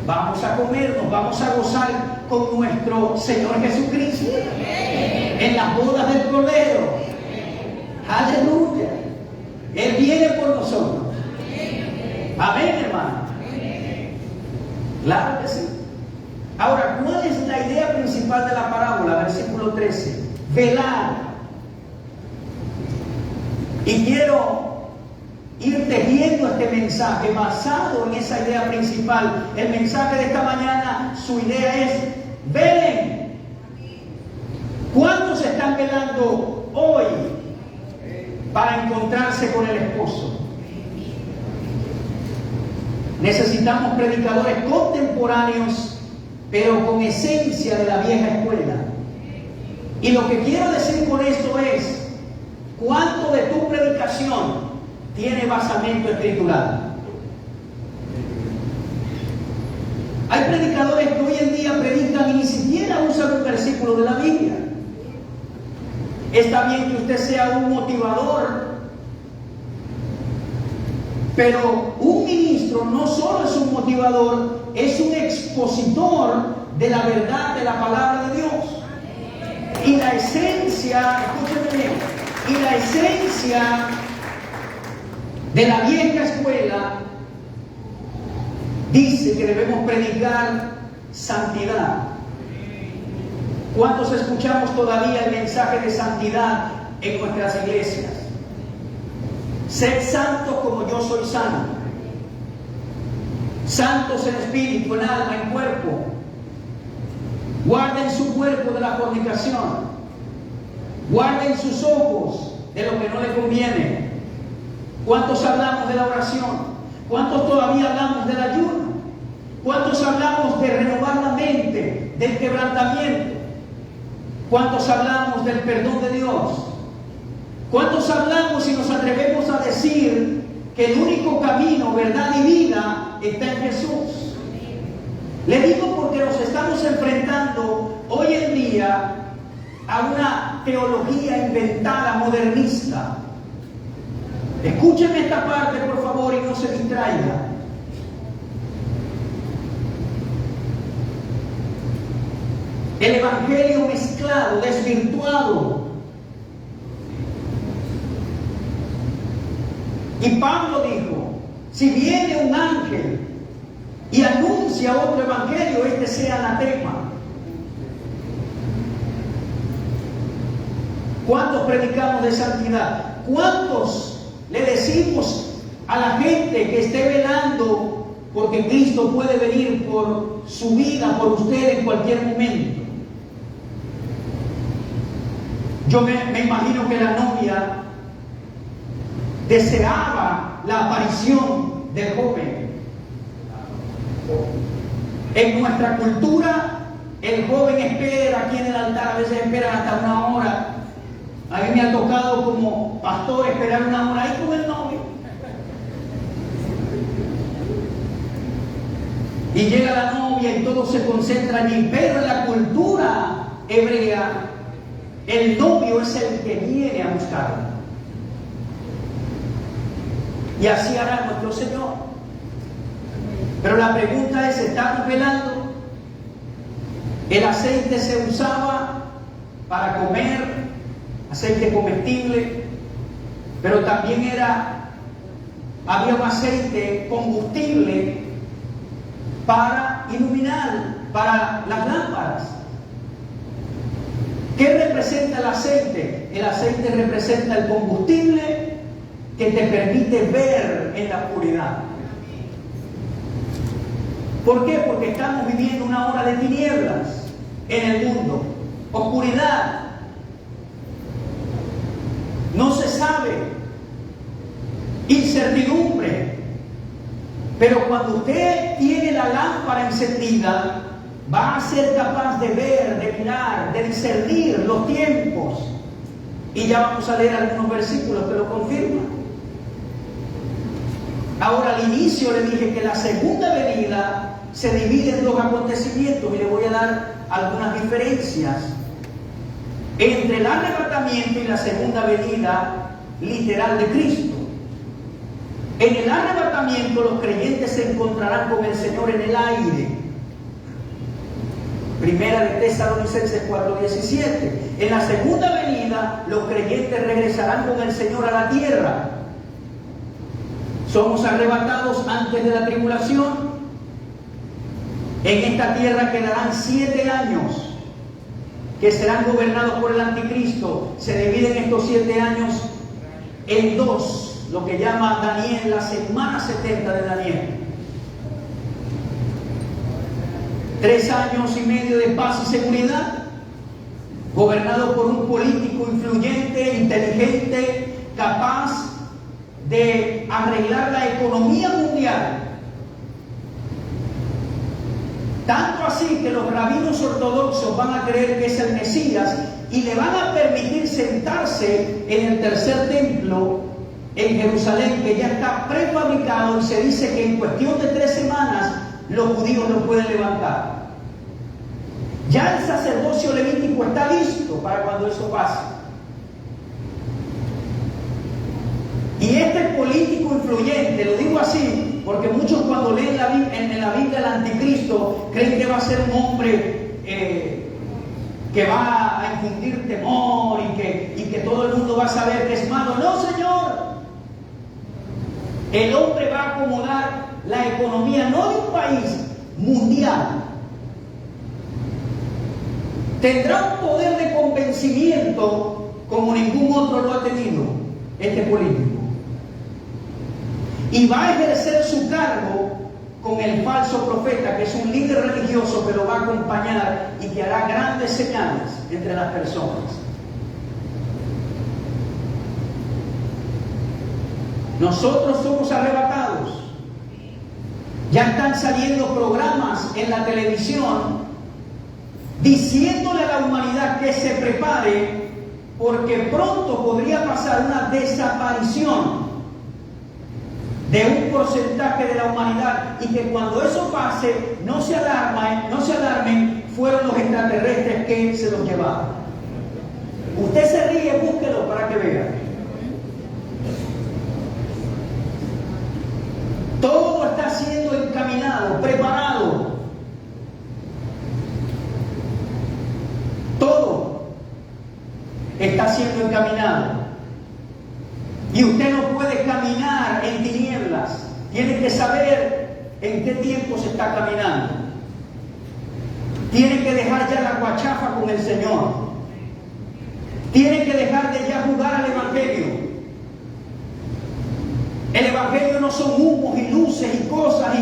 Vamos a comer, nos vamos a gozar con nuestro Señor Jesucristo en las bodas del Cordero. Aleluya. Él viene por nosotros. Amén, hermano. Claro que sí. Ahora, ¿cuál es la idea principal de la parábola? Versículo 13. Velar. Y quiero tejiendo este mensaje basado en esa idea principal. El mensaje de esta mañana, su idea es: velen. ¿Cuántos están velando hoy para encontrarse con el esposo? Necesitamos predicadores contemporáneos, pero con esencia de la vieja escuela. Y lo que quiero decir con esto es: ¿cuánto de tu predicación tiene basamento escritural? Hay predicadores que hoy en día predican y ni siquiera usan un versículo de la Biblia. Está bien que usted sea un motivador, pero un ministro no solo es un motivador, es un expositor de la verdad de la palabra de Dios. Y la esencia, escúcheme bien, y la esencia de la vieja escuela dice que debemos predicar santidad. ¿Cuántos escuchamos todavía el mensaje de santidad en nuestras iglesias? Sed santos como yo soy santo. Santos en espíritu, en alma, en cuerpo. Guarden su cuerpo de la fornicación. Guarden sus ojos de lo que no le conviene. ¿Cuántos hablamos de la oración? ¿Cuántos todavía hablamos del ayuno? ¿Cuántos hablamos de renovar la mente, del quebrantamiento? ¿Cuántos hablamos del perdón de Dios? ¿Cuántos hablamos y nos atrevemos a decir que el único camino, verdad y vida está en Jesús? Le digo porque nos estamos enfrentando hoy en día a una teología inventada, modernista. Escúcheme esta parte, por favor, y no se distraiga. El evangelio mezclado, desvirtuado. Y Pablo dijo: si viene un ángel y anuncia otro evangelio, este sea anatema. ¿Cuántos predicamos de santidad? ¿Cuántos le decimos a la gente que esté velando porque Cristo puede venir por su vida, por usted en cualquier momento? Yo me imagino que la novia deseaba la aparición del joven. En nuestra cultura, el joven espera aquí en el altar, a veces espera hasta 1 hora. A mí me ha tocado como pastor esperar 1 hora ahí con el novio. Y llega la novia y todo se concentra allí. Pero en la cultura hebrea, el novio es el que viene a buscarla. Y así hará nuestro Señor. Pero la pregunta es: ¿estamos velando? El aceite se usaba para comer, aceite comestible, pero también había un aceite combustible para iluminar, para las lámparas. ¿Qué representa el aceite? El aceite representa el combustible que te permite ver en la oscuridad. ¿Por qué? Porque estamos viviendo una hora de tinieblas en el mundo, oscuridad. No se sabe, incertidumbre. Pero cuando usted tiene la lámpara encendida, va a ser capaz de ver, de mirar, de discernir los tiempos. Y ya vamos a leer algunos versículos que lo confirman. Ahora, al inicio le dije que la segunda venida se divide en 2 acontecimientos y le voy a dar algunas diferencias entre el arrebatamiento y la segunda venida literal de Cristo. En el arrebatamiento los creyentes se encontrarán con el Señor en el aire. Primera de Tesalonicenses 4:17. En la segunda venida los creyentes regresarán con el Señor a la tierra. Somos arrebatados antes de la tribulación. En esta tierra quedarán 7 años que serán gobernados por el anticristo. Se dividen estos 7 años en 2. lo que llama Daniel, la semana 70 de Daniel. 3 años y medio de paz y seguridad, gobernado por un político influyente, inteligente, capaz de arreglar la economía mundial. Tanto así que los rabinos ortodoxos van a creer que es el Mesías y le van a permitir sentarse en el tercer templo en Jerusalén, que ya está prefabricado, y se dice que en cuestión de 3 semanas los judíos lo pueden levantar. Ya el sacerdocio levítico está listo para cuando eso pase. Y este político influyente, lo digo así, porque muchos cuando leen en la Biblia el anticristo, creen que va a ser un hombre que va a infundir temor y que todo el mundo va a saber que es malo. No, Señor. El hombre va a acomodar la economía, no de un país, mundial. Tendrá un poder de convencimiento como ningún otro lo ha tenido este político. Y va a ejercer su cargo con el falso profeta, que es un líder religioso que lo va a acompañar y que hará grandes señales entre las personas. Nosotros somos arrebatados. Ya están saliendo programas en la televisión diciéndole a la humanidad que se prepare, porque pronto podría pasar una desaparición de un porcentaje de la humanidad, y que cuando eso pase no se alarmen, fueron los extraterrestres que se los llevaron. Usted se ríe, búsquelo para que vea. Todo está siendo encaminado, preparado. Todo está siendo encaminado. Y usted no puede caminar en tinieblas. Tiene que saber en qué tiempo se está caminando. Tiene que dejar ya la guachafa con el Señor. Tiene que dejar de ya jugar al Evangelio. El Evangelio no son humos y luces y cosas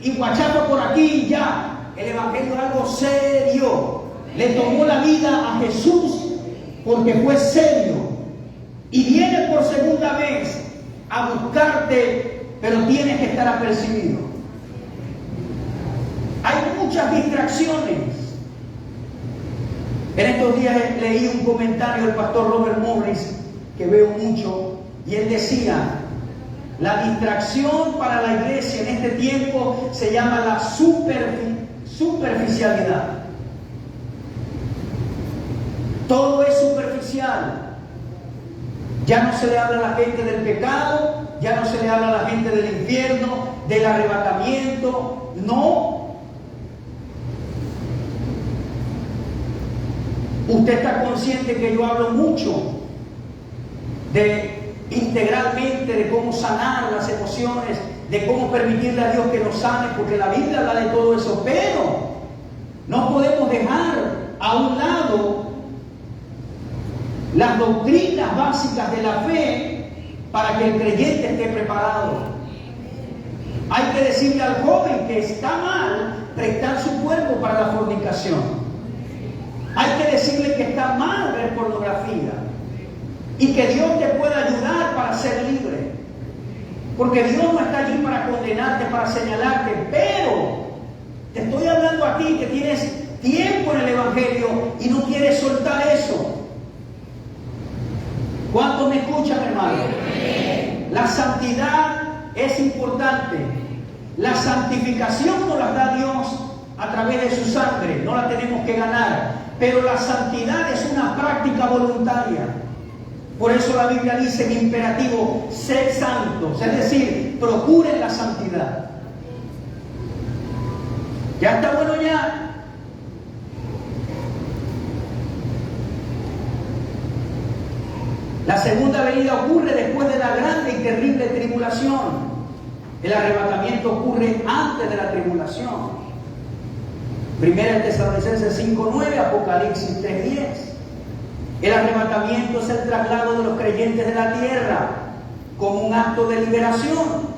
y guachafa por aquí y ya. El Evangelio es algo serio. Le tomó la vida a Jesús porque fue serio. Y viene por segunda vez a buscarte, pero tienes que estar apercibido. Hay muchas distracciones. En estos días leí un comentario del pastor Robert Morris, que veo mucho, y él decía: la distracción para la iglesia en este tiempo se llama la superficialidad. Todo es superficial. Ya no se le habla a la gente del pecado, ya no se le habla a la gente del infierno, del arrebatamiento. No. Usted está consciente que yo hablo mucho de integralmente de cómo sanar las emociones, de cómo permitirle a Dios que nos sane, porque la Biblia habla de todo eso, pero no podemos dejar a un lado las doctrinas básicas de la fe para que el creyente esté preparado. Hay que decirle al joven que está mal prestar su cuerpo para la fornicación. Hay que decirle que está mal ver pornografía y que Dios te puede ayudar para ser libre, porque Dios no está allí para condenarte, para señalarte. Pero te estoy hablando a ti que tienes tiempo en el Evangelio y no quieres soltar eso. ¿Cuántos me escuchan, hermano? La santidad es importante. La santificación nos la da Dios a través de su sangre, no la tenemos que ganar. Pero la santidad es una práctica voluntaria. Por eso la Biblia dice en imperativo: sed santos, es decir, procuren la santidad. ¿Ya está bueno ya? La segunda venida ocurre después de la grande y terrible tribulación. El arrebatamiento ocurre antes de la tribulación. Primera Tesalonicenses 5:9, Apocalipsis 3:10. El arrebatamiento es el traslado de los creyentes de la tierra. como un acto de liberación.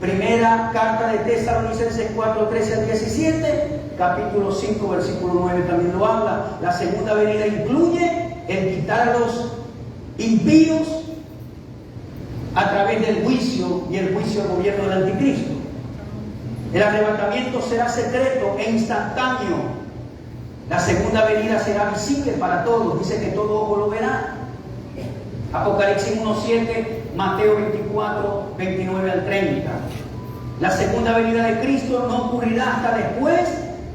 Primera carta de Tesalonicenses 4, 13 al 17, capítulo 5, versículo 9 también lo habla. La segunda venida incluye el quitar a los impíos a través del juicio y el juicio del gobierno del anticristo. El arrebatamiento será secreto e instantáneo. La segunda venida será visible para todos. Dice que todo ojo lo verá. Apocalipsis 1:7, Mateo 24, 29 al 30. La segunda venida de Cristo no ocurrirá hasta después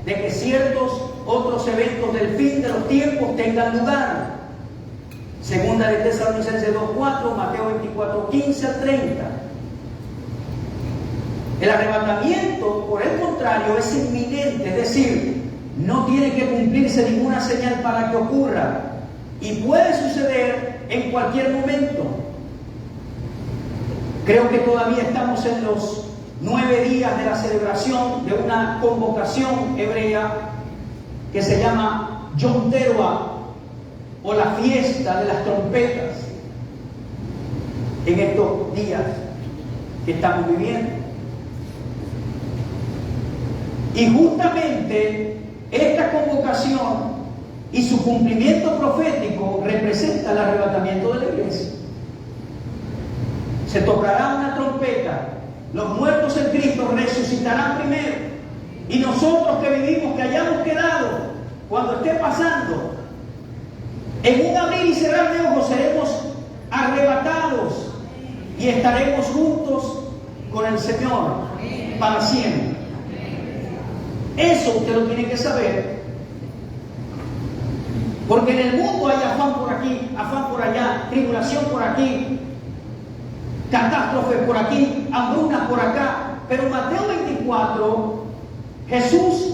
de que ciertos otros eventos del fin de los tiempos tengan lugar. Segunda de Tesalonicenses 2:4, Mateo 24, 15 al 30. El arrebatamiento, por el contrario, es inminente, es decir, no tiene que cumplirse ninguna señal para que ocurra y puede suceder en cualquier momento. Creo que todavía estamos en los 9 días de la celebración de una convocación hebrea que se llama Yom Teruah, o la fiesta de las trompetas, en estos días que estamos viviendo. Y justamente esta convocación y su cumplimiento profético representa el arrebatamiento de la iglesia. Se tocará una trompeta, los muertos en Cristo resucitarán primero, y nosotros que vivimos, que hayamos quedado, cuando esté pasando, en un abrir y cerrar de ojos seremos arrebatados y estaremos juntos con el Señor para siempre. Eso usted lo tiene que saber, porque en el mundo hay afán por aquí, afán por allá, tribulación por aquí, catástrofes por aquí, hambrunas por acá. Pero Mateo 24, Jesús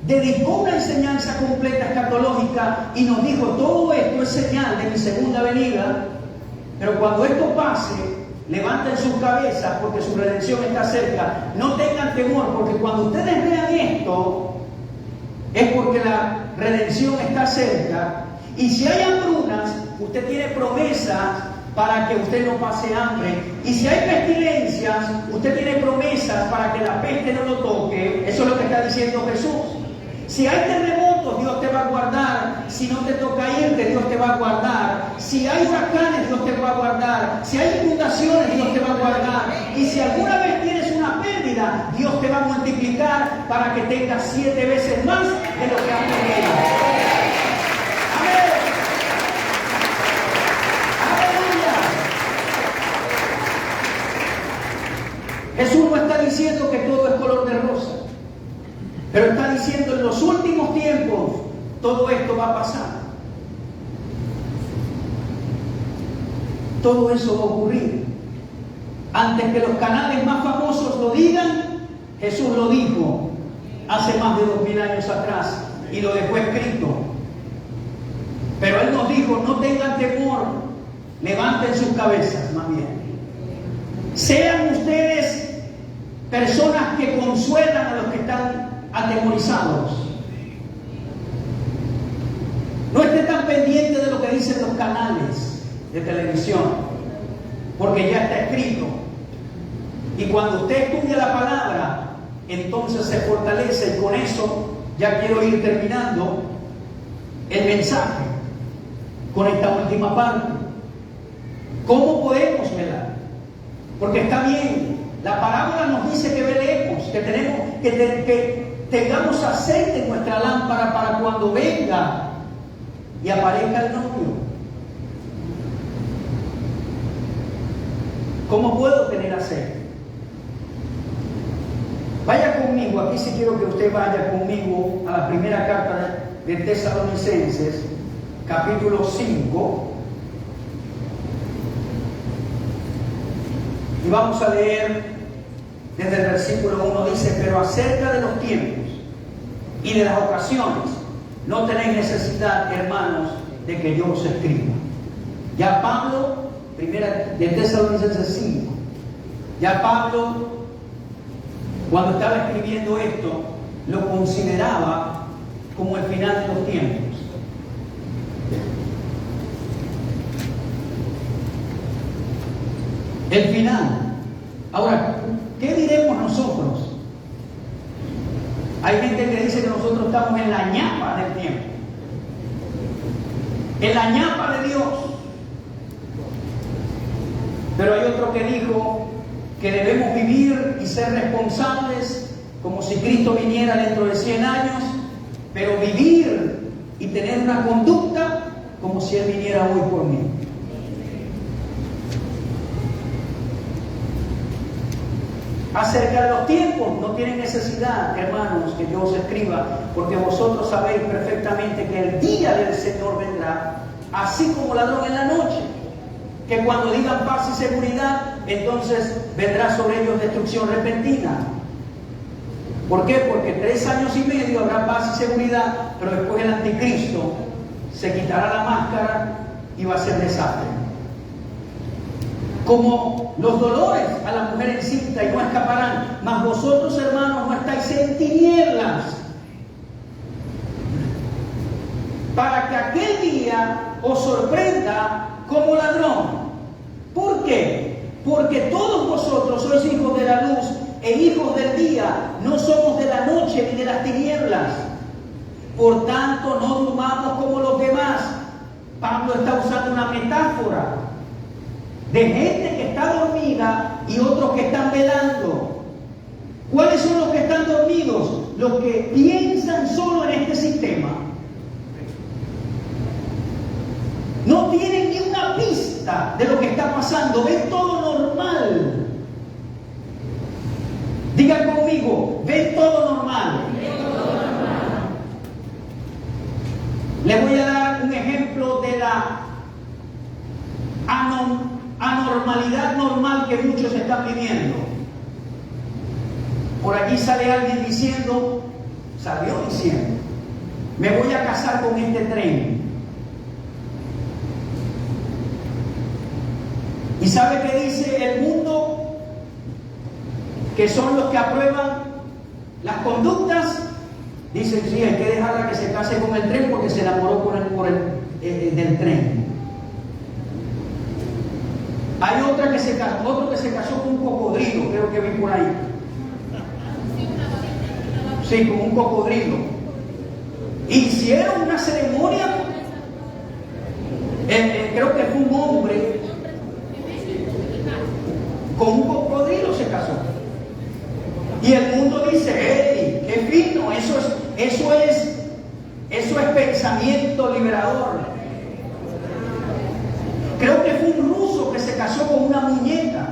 dedicó una enseñanza completa escatológica y nos dijo: todo esto es señal de mi segunda venida, pero cuando esto pase, levanten sus cabezas porque su redención está cerca. No tengan temor, porque cuando ustedes vean esto, es porque la redención está cerca. Y si hay hambrunas, usted tiene promesas para que usted no pase hambre. Y si hay pestilencias, usted tiene promesas para que la peste no lo toque. Eso es lo que está diciendo Jesús. Si hay terremotos, Dios te va a guardar. Si no te toca irte, Dios te va a guardar. Si hay huracanes, Dios te va a guardar. Si hay inundaciones, Dios te va a guardar. Y si alguna vez tienes una pérdida, Dios te va a multiplicar para que tengas 7 veces más de lo que has tenido. Amén. Aleluya. Jesús no está diciendo que todo es color de rosa, pero está diciendo: en los últimos tiempos todo esto va a pasar. Todo eso va a ocurrir. Antes que los canales más famosos lo digan, Jesús lo dijo hace más de 2000 años atrás y lo dejó escrito. Pero Él nos dijo: no tengan temor, levanten sus cabezas, más bien. Sean ustedes personas que consuelan a los que están atemorizados. No esté tan pendiente de lo que dicen los canales de televisión, porque ya está escrito. Y cuando usted estudia la palabra, entonces se fortalece. Y con eso ya quiero ir terminando el mensaje con esta última parte. ¿Cómo podemos velar? Porque está bien, la parábola nos dice que velemos, que tenemos que tengamos aceite en nuestra lámpara para cuando venga y aparezca el novio. ¿Cómo puedo tener aceite? Vaya conmigo, aquí sí quiero que usted vaya conmigo a la primera carta de Tesalonicenses, capítulo 5. Y vamos a leer desde el versículo 1. Dice: pero acerca de los tiempos y de las ocasiones, no tenéis necesidad, hermanos, de que yo os escriba. Ya Pablo, primera de Tesalonicenses 5, ya Pablo, cuando estaba escribiendo esto, lo consideraba como el final de los tiempos. el final. Ahora, ¿qué diremos nosotros? Hay gente que dice que nosotros estamos en la ñapa del tiempo, en la ñapa de Dios. Pero hay otro que dijo que debemos vivir y ser responsables como si Cristo viniera dentro de 100 años, pero vivir y tener una conducta como si Él viniera hoy por mí. Acerca de los tiempos, no tienen necesidad, hermanos, que yo os escriba, porque vosotros sabéis perfectamente que el día del Señor vendrá, así como ladrón en la noche, que cuando digan paz y seguridad, entonces vendrá sobre ellos destrucción repentina. ¿Por qué? Porque 3 años y medio habrá paz y seguridad, pero después el anticristo se quitará la máscara y va a ser desastre. Como los dolores a la mujer encinta y no escaparán, mas vosotros, hermanos, no estáis en tinieblas, para que aquel día os sorprenda como ladrón. ¿Por qué? Porque todos vosotros sois hijos de la luz e hijos del día, no somos de la noche ni de las tinieblas. Por tanto, no durmamos como los demás. Pablo está usando una metáfora de gente que está dormida y otros que están velando. ¿Cuáles son los que están dormidos? Los que piensan solo en este sistema. No tienen ni una pista de lo que está pasando, ven todo normal. Digan conmigo, ven todo normal. Les voy a dar un ejemplo de la anormalidad normal que muchos están viviendo. Por allí sale alguien diciendo, me voy a casar con este tren. ¿Y sabe qué dice el mundo? Que son los que aprueban las conductas. Dicen, sí, hay que dejarla que se case con el tren porque se enamoró del tren. Hay otro que se casó con un cocodrilo, creo que vi por ahí. Sí, con un cocodrilo. Hicieron una ceremonia, creo que fue un hombre, con un cocodrilo se casó. Y el mundo dice, ¡hey, qué fino! Eso es pensamiento liberador. Creo que fue un ruso que se casó con una muñeca.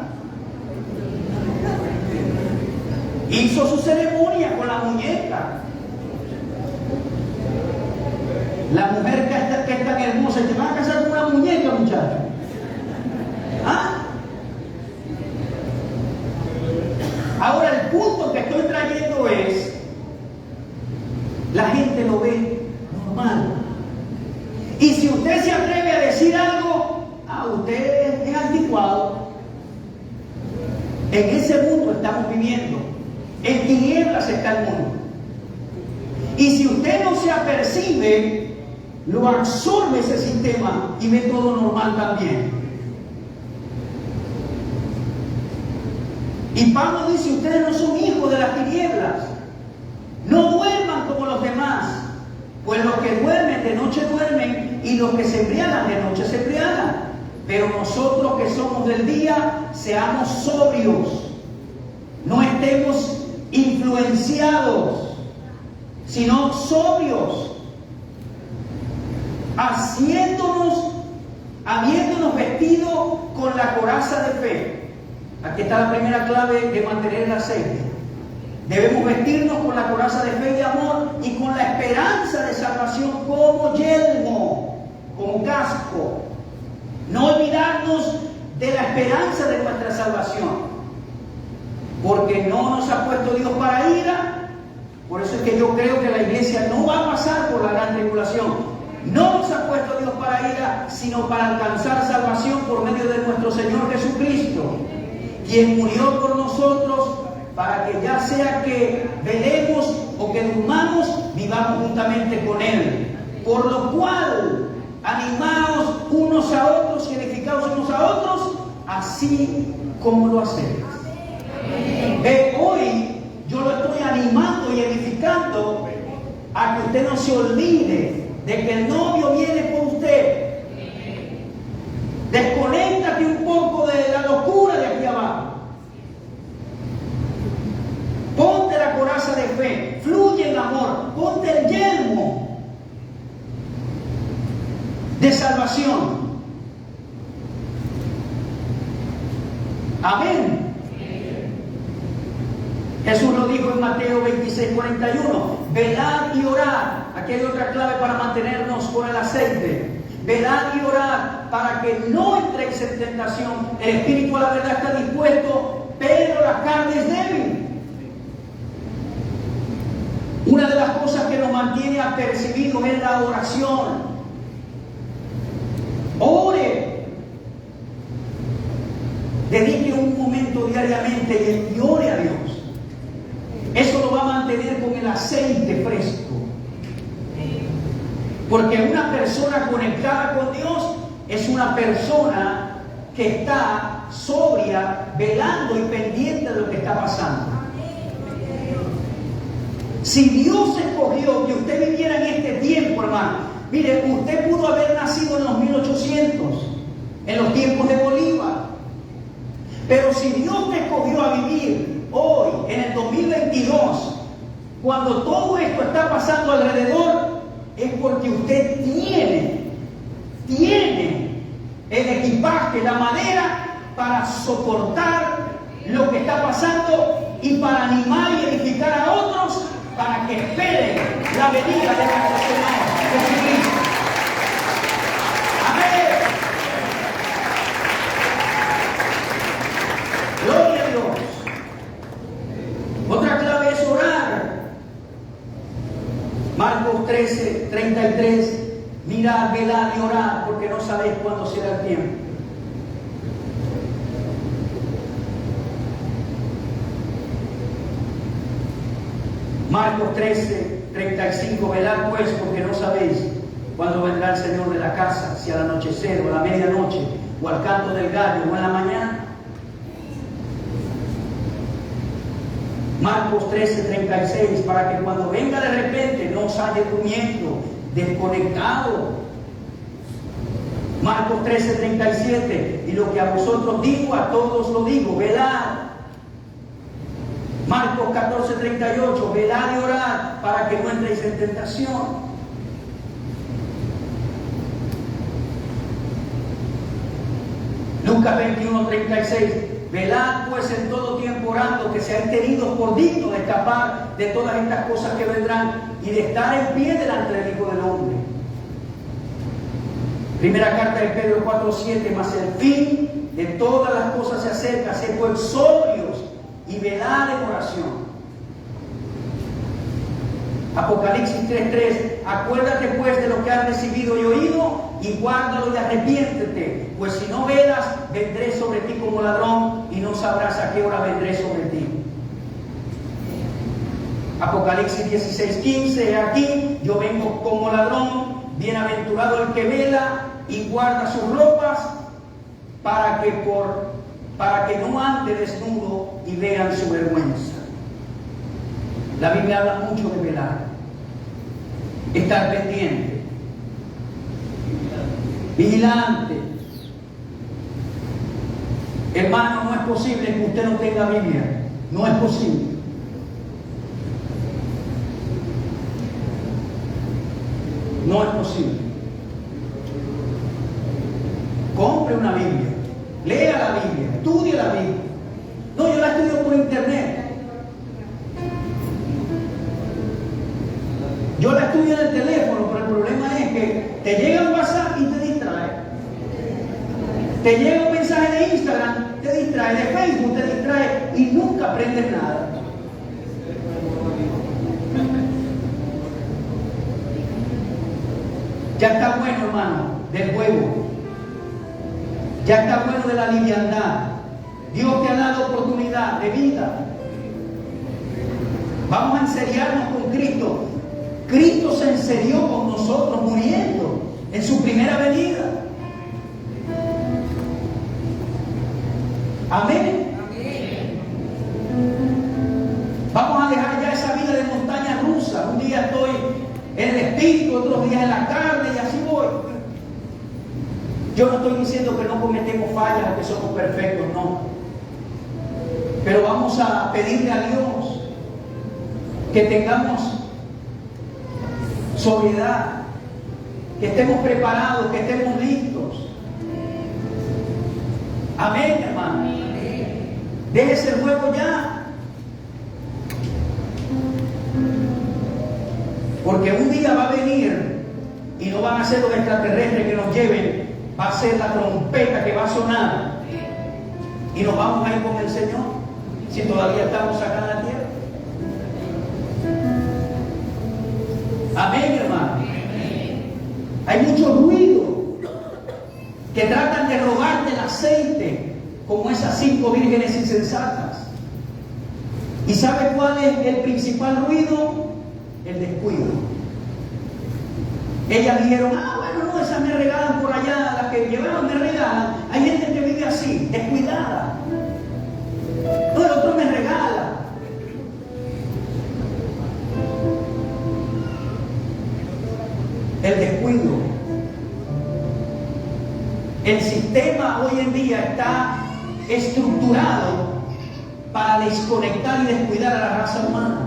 Hizo su ceremonia con la muñeca. La mujer que es tan hermosa, ¿te vas a casar con una muñeca, muchacho? ¿Ah? Ahora el punto que estoy trayendo es, la gente lo ve normal. Y si usted se atreve a decir algo, usted es anticuado. En ese mundo estamos viviendo. En tinieblas está el mundo. Y si usted no se apercibe, lo absorbe ese sistema y ve todo normal también. Y Pablo dice, ustedes no son hijos de las tinieblas. No duerman como los demás. Pues los que duermen de noche duermen y los que se embriagan de noche se embriagan. Pero nosotros que somos del día, seamos sobrios. No estemos influenciados, sino sobrios. Habiéndonos vestido con la coraza de fe. Aquí está la primera clave de mantener el aceite. Debemos vestirnos con la coraza de fe y amor y con la esperanza de salvación como yelmo, como casco. No olvidarnos de la esperanza de nuestra salvación, porque no nos ha puesto Dios para ira. Por eso es que yo creo que la iglesia no va a pasar por la gran tribulación. No nos ha puesto Dios para ira, sino para alcanzar salvación por medio de nuestro Señor Jesucristo, quien murió por nosotros, para que ya sea que velemos o que durmamos, vivamos juntamente con Él. Por lo cual, animaos unos a otros y edificaos unos a otros, así ¿Cómo lo hacemos? Hoy yo lo estoy animando y edificando a que usted no se olvide de que el novio viene por usted. Desconéctate un poco de la locura de aquí abajo. Ponte la coraza de fe, fluye el amor, ponte el yelmo de salvación. Amén. Jesús lo dijo en Mateo 26:41. Velad y orad. Aquí hay otra clave para mantenernos con el aceite. Velad y orad para que no entréis en tentación. El espíritu a la verdad está dispuesto, pero la carne es débil. Una de las cosas que nos mantiene apercibidos es la oración. Ore. Dedique un momento diariamente y ore a Dios. Eso lo va a mantener con el aceite fresco. Porque una persona conectada con Dios es una persona que está sobria, velando y pendiente de lo que está pasando. Si Dios escogió que usted viviera en este tiempo, hermano, mire, usted pudo haber nacido en los 1800, en los tiempos de Bolívar. Pero si Dios te escogió a vivir hoy, en el 2022, cuando todo esto está pasando alrededor, es porque usted tiene el equipaje, la madera para soportar lo que está pasando y para animar y edificar a otros para que esperen la venida de nuestro Señor Jesucristo. Amén. Gloria a Dios. Otra clave es orar. Marcos 13:33. Mirad, velad y orad, porque no sabéis cuándo será el tiempo. Marcos 13:35. Velad pues, porque no sabéis cuándo vendrá el Señor de la casa, si al anochecer o a la medianoche, o al canto del gallo, o en la mañana. Marcos 13:36, para que cuando venga de repente no os haya durmiendo, desconectado. Marcos 13:37, y lo que a vosotros digo, a todos lo digo, velad. Marcos 14:38, velad y orad para que no entréis en tentación. Lucas 21:36, velad pues en todo tiempo orando, que seáis tenidos por dignos de escapar de todas estas cosas que vendrán y de estar en pie delante del Hijo del Hombre. Primera carta de Pedro 4:7, mas el fin de todas las cosas se acerca, sed pues sobrios y velad en oración. Apocalipsis 3:3, acuérdate pues de lo que has recibido y oído y guárdalo y arrepiéntete, pues si no velas, vendré sobre ti como ladrón y no sabrás a qué hora vendré sobre ti. Apocalipsis 16:15, aquí yo vengo como ladrón, bienaventurado el que vela y guarda sus ropas, para que no ande desnudo y vean su vergüenza. La Biblia habla mucho de velar, estar pendiente, vigilante. Hermano, no es posible que usted no tenga Biblia, no es posible. No es posible. Compre una Biblia, lea la Biblia, estudie la Biblia. No, yo la estudio por internet. Yo la estudio en el teléfono, pero el problema es que te llega un WhatsApp y te distrae. Te llega un mensaje de Instagram, te distrae, de Facebook te distrae y nunca aprendes nada. Ya está bueno, hermano, del juego. Ya está bueno de la liviandad. Dios te ha dado oportunidad de vida. Vamos a enseriarnos con Cristo. Cristo se enserió con nosotros muriendo en su primera venida. Amén. espíritu, otros días en la carne, y así voy. Yo no estoy diciendo que no cometemos fallas o que somos perfectos, no. Pero vamos a pedirle a Dios que tengamos sobriedad, que estemos preparados, que estemos listos. Amén, hermano. Déjese el juego ya. Porque un día va a venir y no van a ser los extraterrestres que nos lleven, va a ser la trompeta que va a sonar y nos vamos a ir con el Señor si todavía estamos acá en la tierra. Amén, hermano. Hay mucho ruido que tratan de robarte el aceite, como esas 5 vírgenes insensatas. ¿Y sabe cuál es el principal ruido? El descuido. Ellas dijeron, bueno, no, esas me regalan por allá, las que llevaron me regalan. Hay gente que vive así, descuidada. No, el otro me regala. El descuido. El sistema hoy en día está estructurado para desconectar y descuidar a la raza humana.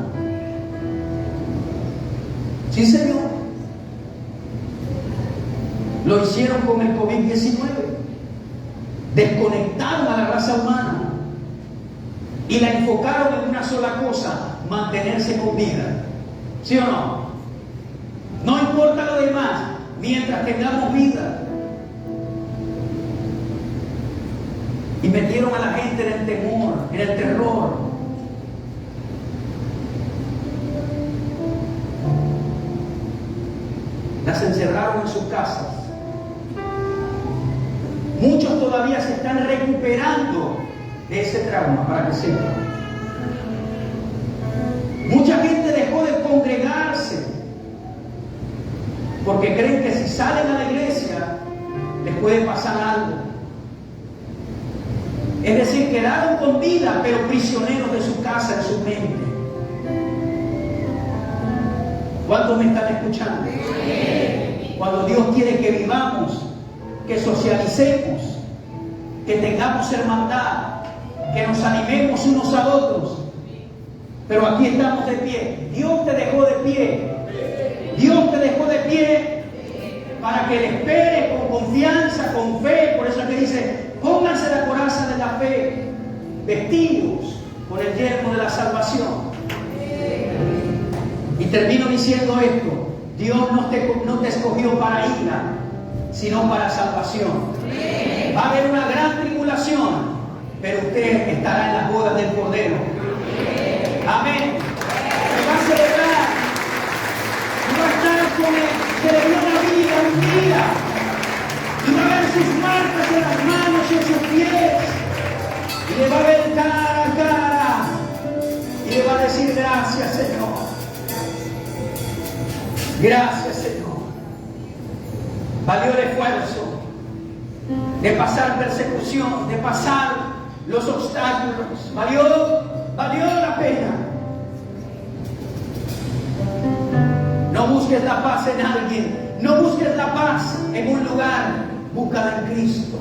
Sí, Señor. Lo hicieron con el COVID-19. Desconectaron a la raza humana y la enfocaron en una sola cosa: mantenerse con vida. ¿Sí o no? No importa lo demás, mientras tengamos vida. Y metieron a la gente en el temor, en el terror. Las encerraron en sus casas. Muchos todavía se están recuperando de ese trauma, para que sepan. Mucha gente dejó de congregarse porque creen que si salen a la iglesia les puede pasar algo. Es decir, quedaron con vida, pero prisioneros de su casa, de su mente. ¿Cuántos me están escuchando? Cuando Dios quiere que vivamos, que socialicemos, que tengamos hermandad, que nos animemos unos a otros. Pero aquí estamos de pie. Dios te dejó de pie. Dios te dejó de pie para que le esperes con confianza, con fe. Por eso es que dice: pónganse la coraza de la fe, vestidos con el yelmo de la salvación. Y termino diciendo esto: Dios no te escogió para ira, sino para salvación. Va a haber una gran tribulación, pero usted estará en las bodas del Cordero. Amén. Se va a celebrar. Y va a estar con el que le dio la vida un día. Y va a ver sus marcas en las manos y en sus pies. Y le va a ver cara a cara. Y le va a decir: gracias, Señor. Gracias, Señor. Valió el esfuerzo de pasar persecución, de pasar los obstáculos. Valió la pena. No busques la paz en alguien. No busques la paz en un lugar. Búscala en Cristo.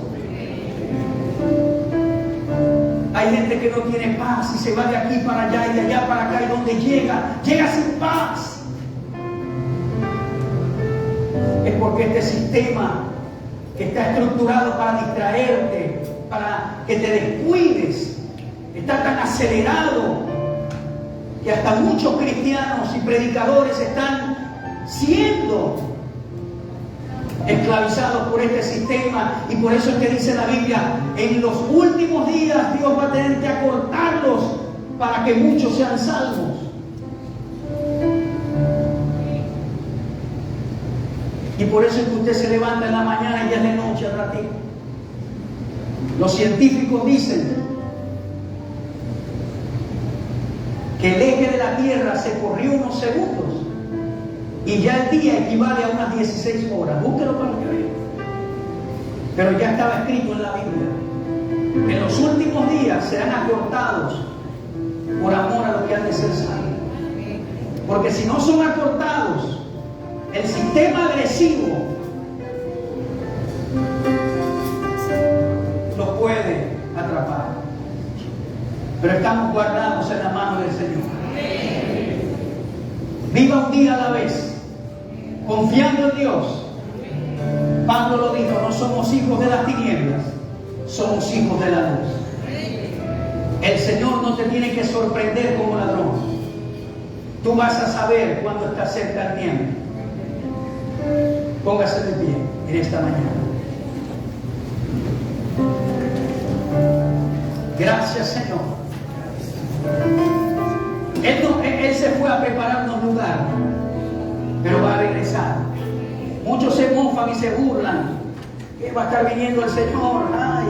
Hay gente que no tiene paz y se va de aquí para allá y de allá para acá, y donde llega sin paz. Es porque este sistema que está estructurado para distraerte, para que te descuides, está tan acelerado que hasta muchos cristianos y predicadores están siendo esclavizados por este sistema. Y por eso es que dice la Biblia: en los últimos días Dios va a tener que acortarlos para que muchos sean salvos. Y por eso es que usted se levanta en la mañana y ya es de noche al ratito. Los científicos dicen que el eje de la Tierra se corrió unos segundos y ya el día equivale a unas 16 horas. Búsquelo para que vea. Pero ya estaba escrito en la Biblia: en los últimos días serán acortados por amor a los que han de ser salvos. Porque si no son acortados, el sistema agresivo los puede atrapar. Pero estamos guardados en la mano del Señor. Viva un día a la vez, confiando en Dios. Pablo lo dijo, no somos hijos de las tinieblas, somos hijos de la luz. El Señor no te tiene que sorprender como ladrón. Tú vas a saber cuando está cerca el tiempo. Póngase de pie en esta mañana. Gracias, Señor. Él se fue a preparar un lugar, pero va a regresar. Muchos se mofan y se burlan. ¿Qué va a estar viniendo el Señor? Ay,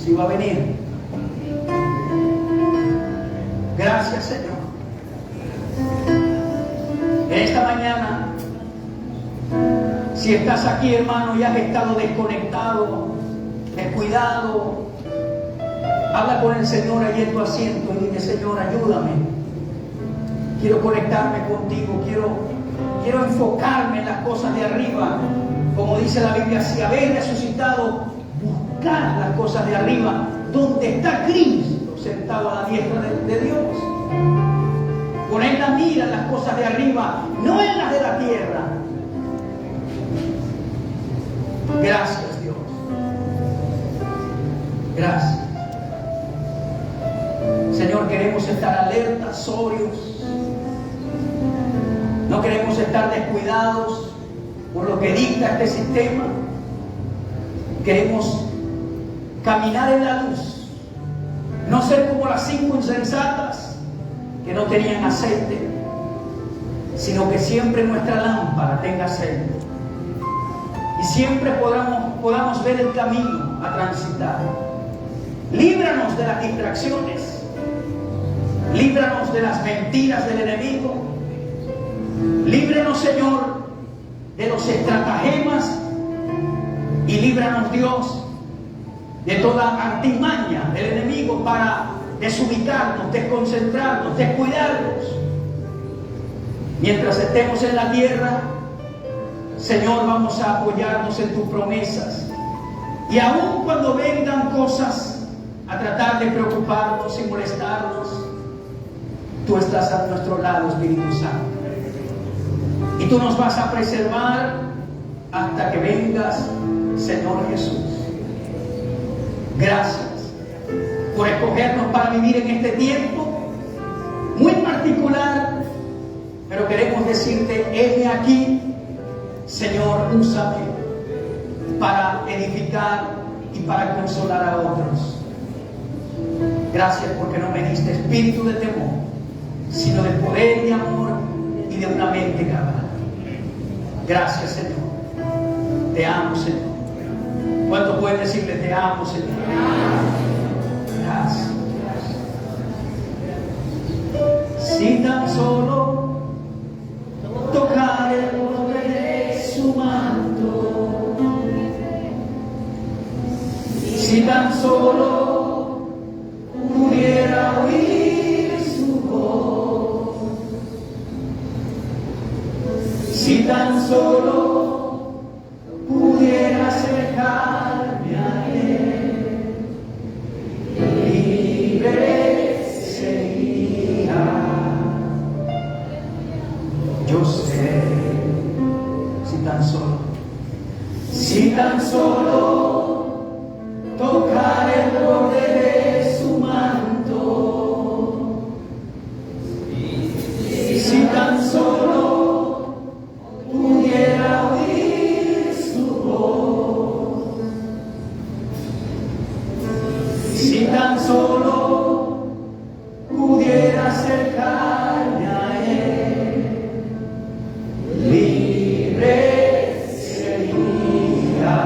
sí va a venir. Gracias, Señor. En esta mañana, si estás aquí, hermano, y has estado desconectado, descuidado, habla con el Señor ahí en tu asiento y dile: Señor, ayúdame. Quiero conectarme contigo, quiero enfocarme en las cosas de arriba. Como dice la Biblia, si habéis resucitado, buscad las cosas de arriba, donde está Cristo sentado a la diestra de Dios. Poned la mira en las cosas de arriba, no en las de la tierra. Gracias, Dios. Gracias. Señor, queremos estar alertas, sobrios. No queremos estar descuidados por lo que dicta este sistema. Queremos caminar en la luz. No ser como las 5 insensatas que no tenían aceite, sino que siempre nuestra lámpara tenga aceite. Y siempre podamos ver el camino a transitar. Líbranos de las distracciones. Líbranos de las mentiras del enemigo. Líbranos, Señor, de los estratagemas. Y líbranos, Dios, de toda artimaña del enemigo para desubicarnos, desconcentrarnos, descuidarnos. Mientras estemos en la tierra, Señor, vamos a apoyarnos en tus promesas. Y aun cuando vengan cosas a tratar de preocuparnos y molestarnos, tú estás a nuestro lado, Espíritu Santo. Y tú nos vas a preservar hasta que vengas, Señor Jesús. Gracias por escogernos para vivir en este tiempo muy particular, pero queremos decirte: heme aquí, Señor, úsame para edificar y para consolar a otros. Gracias porque no me diste espíritu de temor, sino de poder y amor y de una mente cabal. Gracias, Señor. Te amo, Señor. ¿Cuánto pueden decirle: te amo, Señor? Gracias. Si tan solo tocar el borde de su manto, si tan solo pudiera oír su voz, si tan solo pudiera acercarme a él, libre sería. Yo sé, si tan solo tocar el borde de su manto, y si tan solo pudiera oír su voz, si tan solo pudiera acercarme a él, libre sería.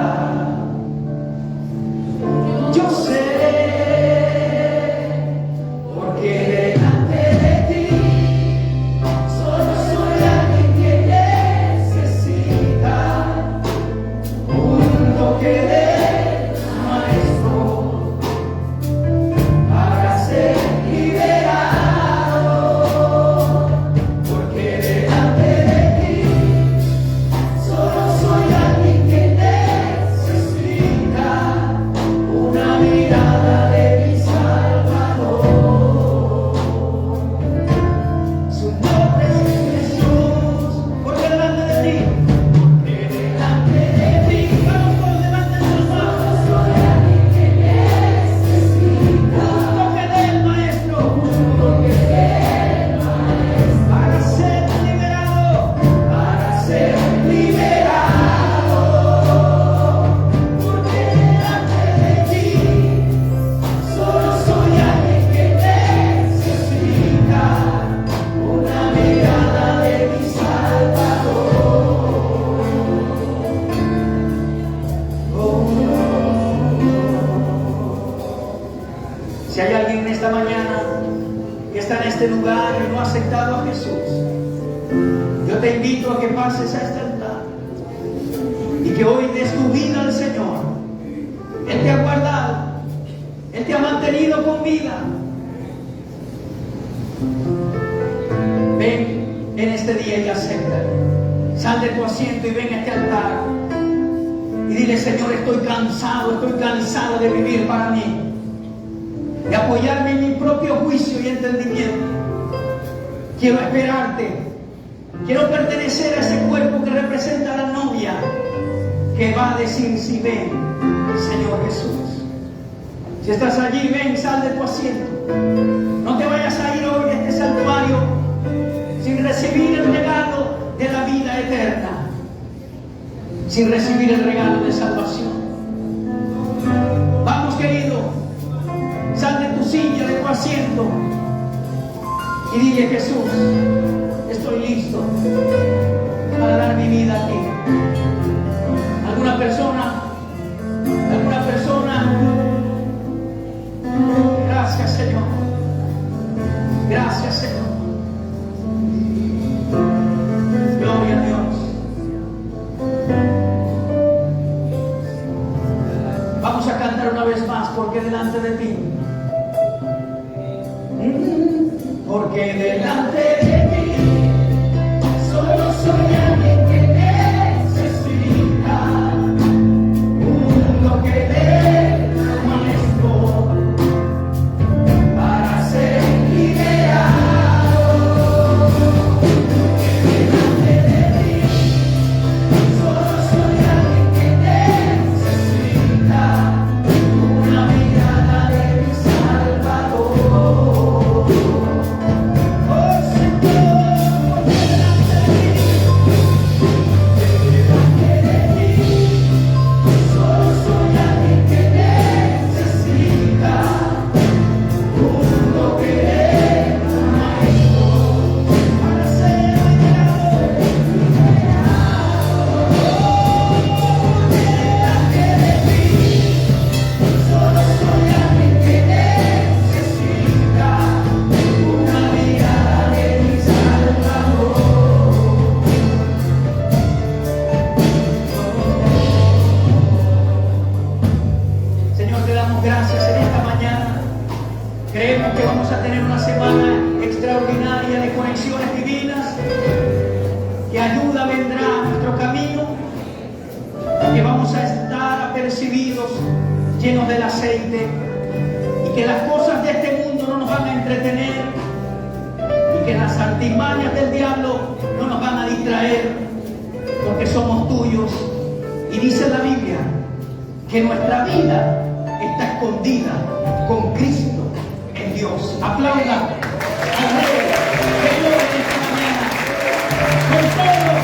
Te invito a que pases a este altar y que hoy des tu vida al Señor. Él te ha guardado, Él te ha mantenido con vida. Ven en este día y acéptalo. Sal de tu asiento y ven a este altar y dile: Señor, estoy cansado de vivir para mí, de apoyarme en mi propio juicio y entendimiento. Quiero esperarte. Quiero pertenecer a ese cuerpo que representa a la novia, que va a decir: sí, ven, Señor Jesús. Si estás allí, ven, sal de tu asiento. No te vayas a ir hoy de este santuario sin recibir el regalo de la vida eterna, sin recibir el regalo de salvación. Vamos, querido, sal de tu silla, de tu asiento y dile: Jesús, estoy listo para dar mi vida a ti. ¿Alguna persona? Gracias, Señor. Gracias, Señor. Gloria a Dios. Vamos a cantar una vez más: porque delante de ti. Porque delante de ti solo soy alguien que necesita un toque de tu maestro para ser liberado. Porque delante de ti solo soy alguien que necesita una mirada de mi Salvador. Creemos que vamos a tener una semana extraordinaria de conexiones divinas, que ayuda vendrá a nuestro camino, que vamos a estar apercibidos, llenos del aceite, y que las cosas de este mundo no nos van a entretener, y que las artimañas del diablo no nos van a distraer, porque somos tuyos. Y dice la Biblia que nuestra vida está escondida con Cristo en Dios. Aplauda al Rey de gloria esta mañana con todo el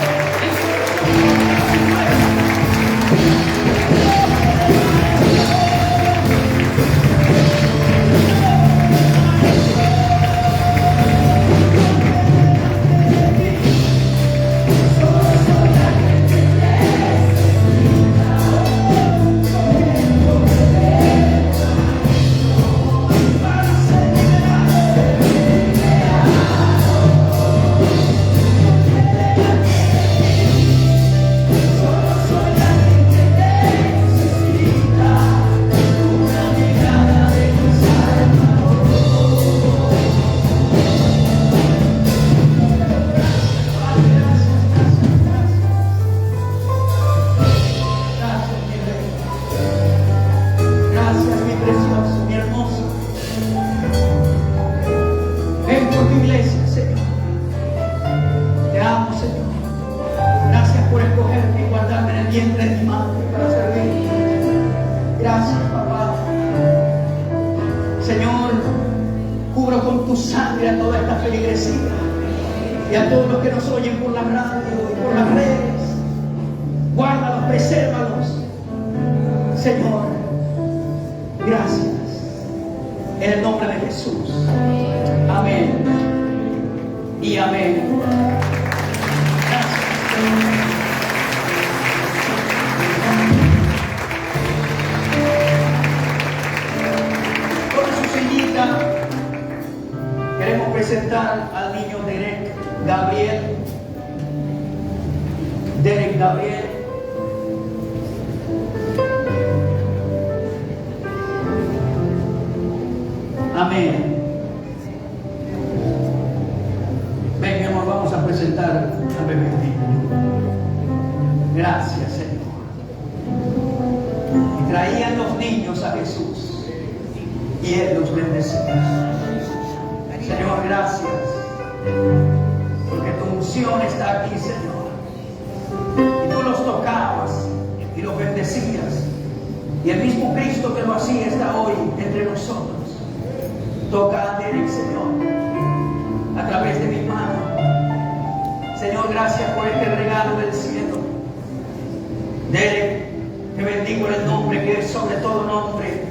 sangre a toda esta feligresía y a todos los que nos oyen por la radio y por las redes. Señor, gracias. En el nombre de Jesús. Amén. Y amén. Gracias. Queremos presentar al niño Derek Gabriel. Derek Gabriel. Amén. Ven, mi amor, vamos a presentar al bebecito. Gracias, Señor. Y traían los niños a Jesús y Él los bendecía. Señor, gracias, porque tu unción está aquí, Señor. Y tú los tocabas y los bendecías. Y el mismo Cristo que lo hacía está hoy entre nosotros. Toca a Derek, Señor, a través de mi mano. Señor, gracias por este regalo del cielo. Derek, te bendigo en el nombre que es sobre todo nombre,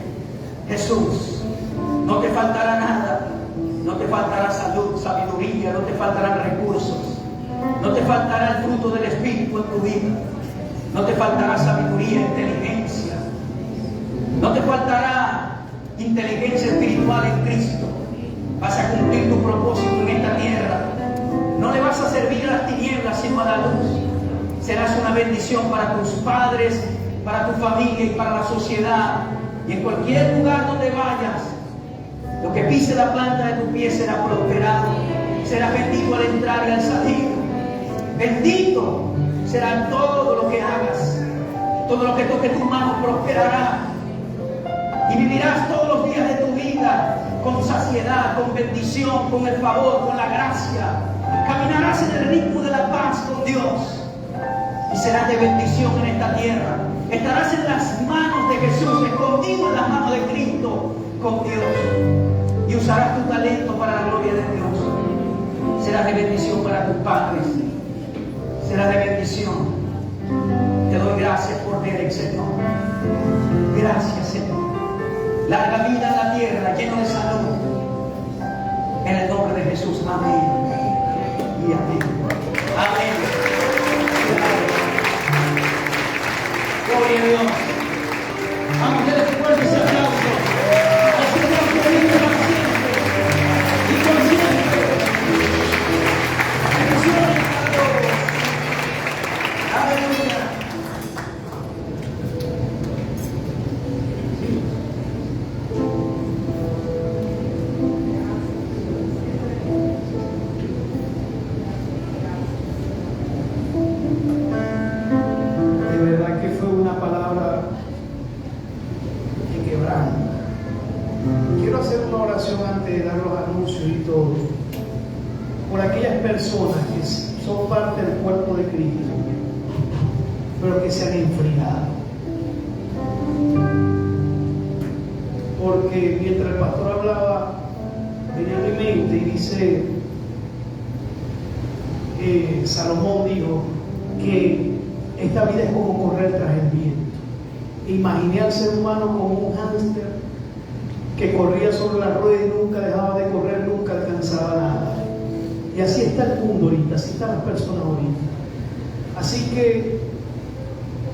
Jesús. No te faltará nada. No te faltará salud, sabiduría, no te faltarán recursos, no te faltará el fruto del Espíritu en tu vida, no te faltará sabiduría, inteligencia, no te faltará inteligencia espiritual en Cristo. Vas a cumplir tu propósito en esta tierra. No le vas a servir a las tinieblas sino a la luz. Serás una bendición para tus padres, para tu familia y para la sociedad. Y en cualquier lugar donde vayas, lo que pise la planta de tu pie será prosperado. Será bendito al entrar y al salir. Bendito será todo lo que hagas. Todo lo que toque tu mano prosperará. Y vivirás todos los días de tu vida con saciedad, con bendición, con el favor, con la gracia. Caminarás en el ritmo de la paz con Dios. Y serás de bendición en esta tierra. Estarás en las manos de Jesús, escondido en las manos de Cristo con Dios. Y usarás tu talento para la gloria de Dios. Serás de bendición para tus padres. Serás de bendición. Te doy gracias por Derek, Señor. Gracias, Señor. Larga vida en la tierra, lleno de salud. En el nombre de Jesús. Amén. Y amén. Amén. Gloria a Dios. Vamos a darle fuerte ese aplauso. Al Señor que vive para siempre. Y por siempre. Bendiciones a todos. Aleluya. Personas que son parte del cuerpo de Cristo, pero que se han enfriado. Porque mientras el pastor hablaba, venía a mi mente y dice, Salomón dijo que esta vida es como correr tras el viento. Imaginé al ser humano como un hámster que corría sobre la rueda y nunca dejaba de correr, nunca alcanzaba nada. Y así está el mundo ahorita, así están las personas ahorita. Así que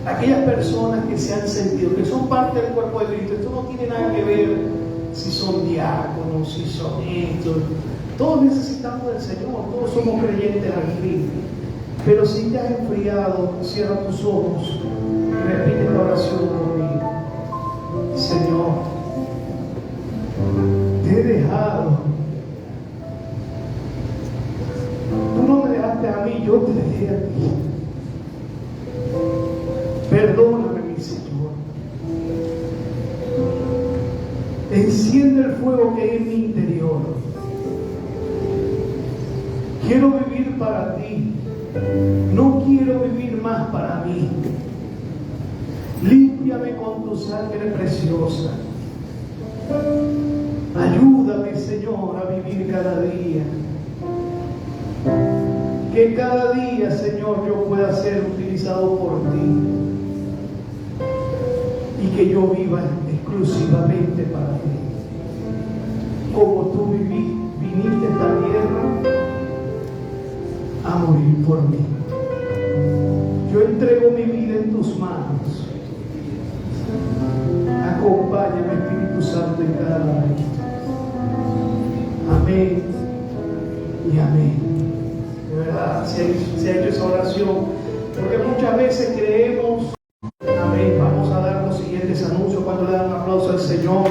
aquellas personas que se han sentido, que son parte del cuerpo de Cristo, esto no tiene nada que ver si son diáconos, si son estos. Todos necesitamos del Señor, todos somos creyentes al Cristo. Pero si te has enfriado, cierra tus ojos y repite esta oración conmigo. Señor, te he dejado. Tú no me dejaste a mí, yo te dejé a ti. Perdóname, mi Señor. Enciende el fuego que hay en mi interior. Quiero vivir para ti. No quiero vivir más para mí. Límpiame con tu sangre preciosa. Ayúdame, Señor, a vivir cada día. Que cada día, Señor, yo pueda ser utilizado por ti. Y que yo viva exclusivamente para ti. Como tú viniste a esta tierra a morir por mí. Yo entrego mi vida en tus manos. Acompáñame, Espíritu Santo, en cada momento. Amén y amén. De verdad, se ha hecho esa oración, porque muchas veces creemos. Amén. Vamos a dar los siguientes anuncios cuando le dan un aplauso al Señor.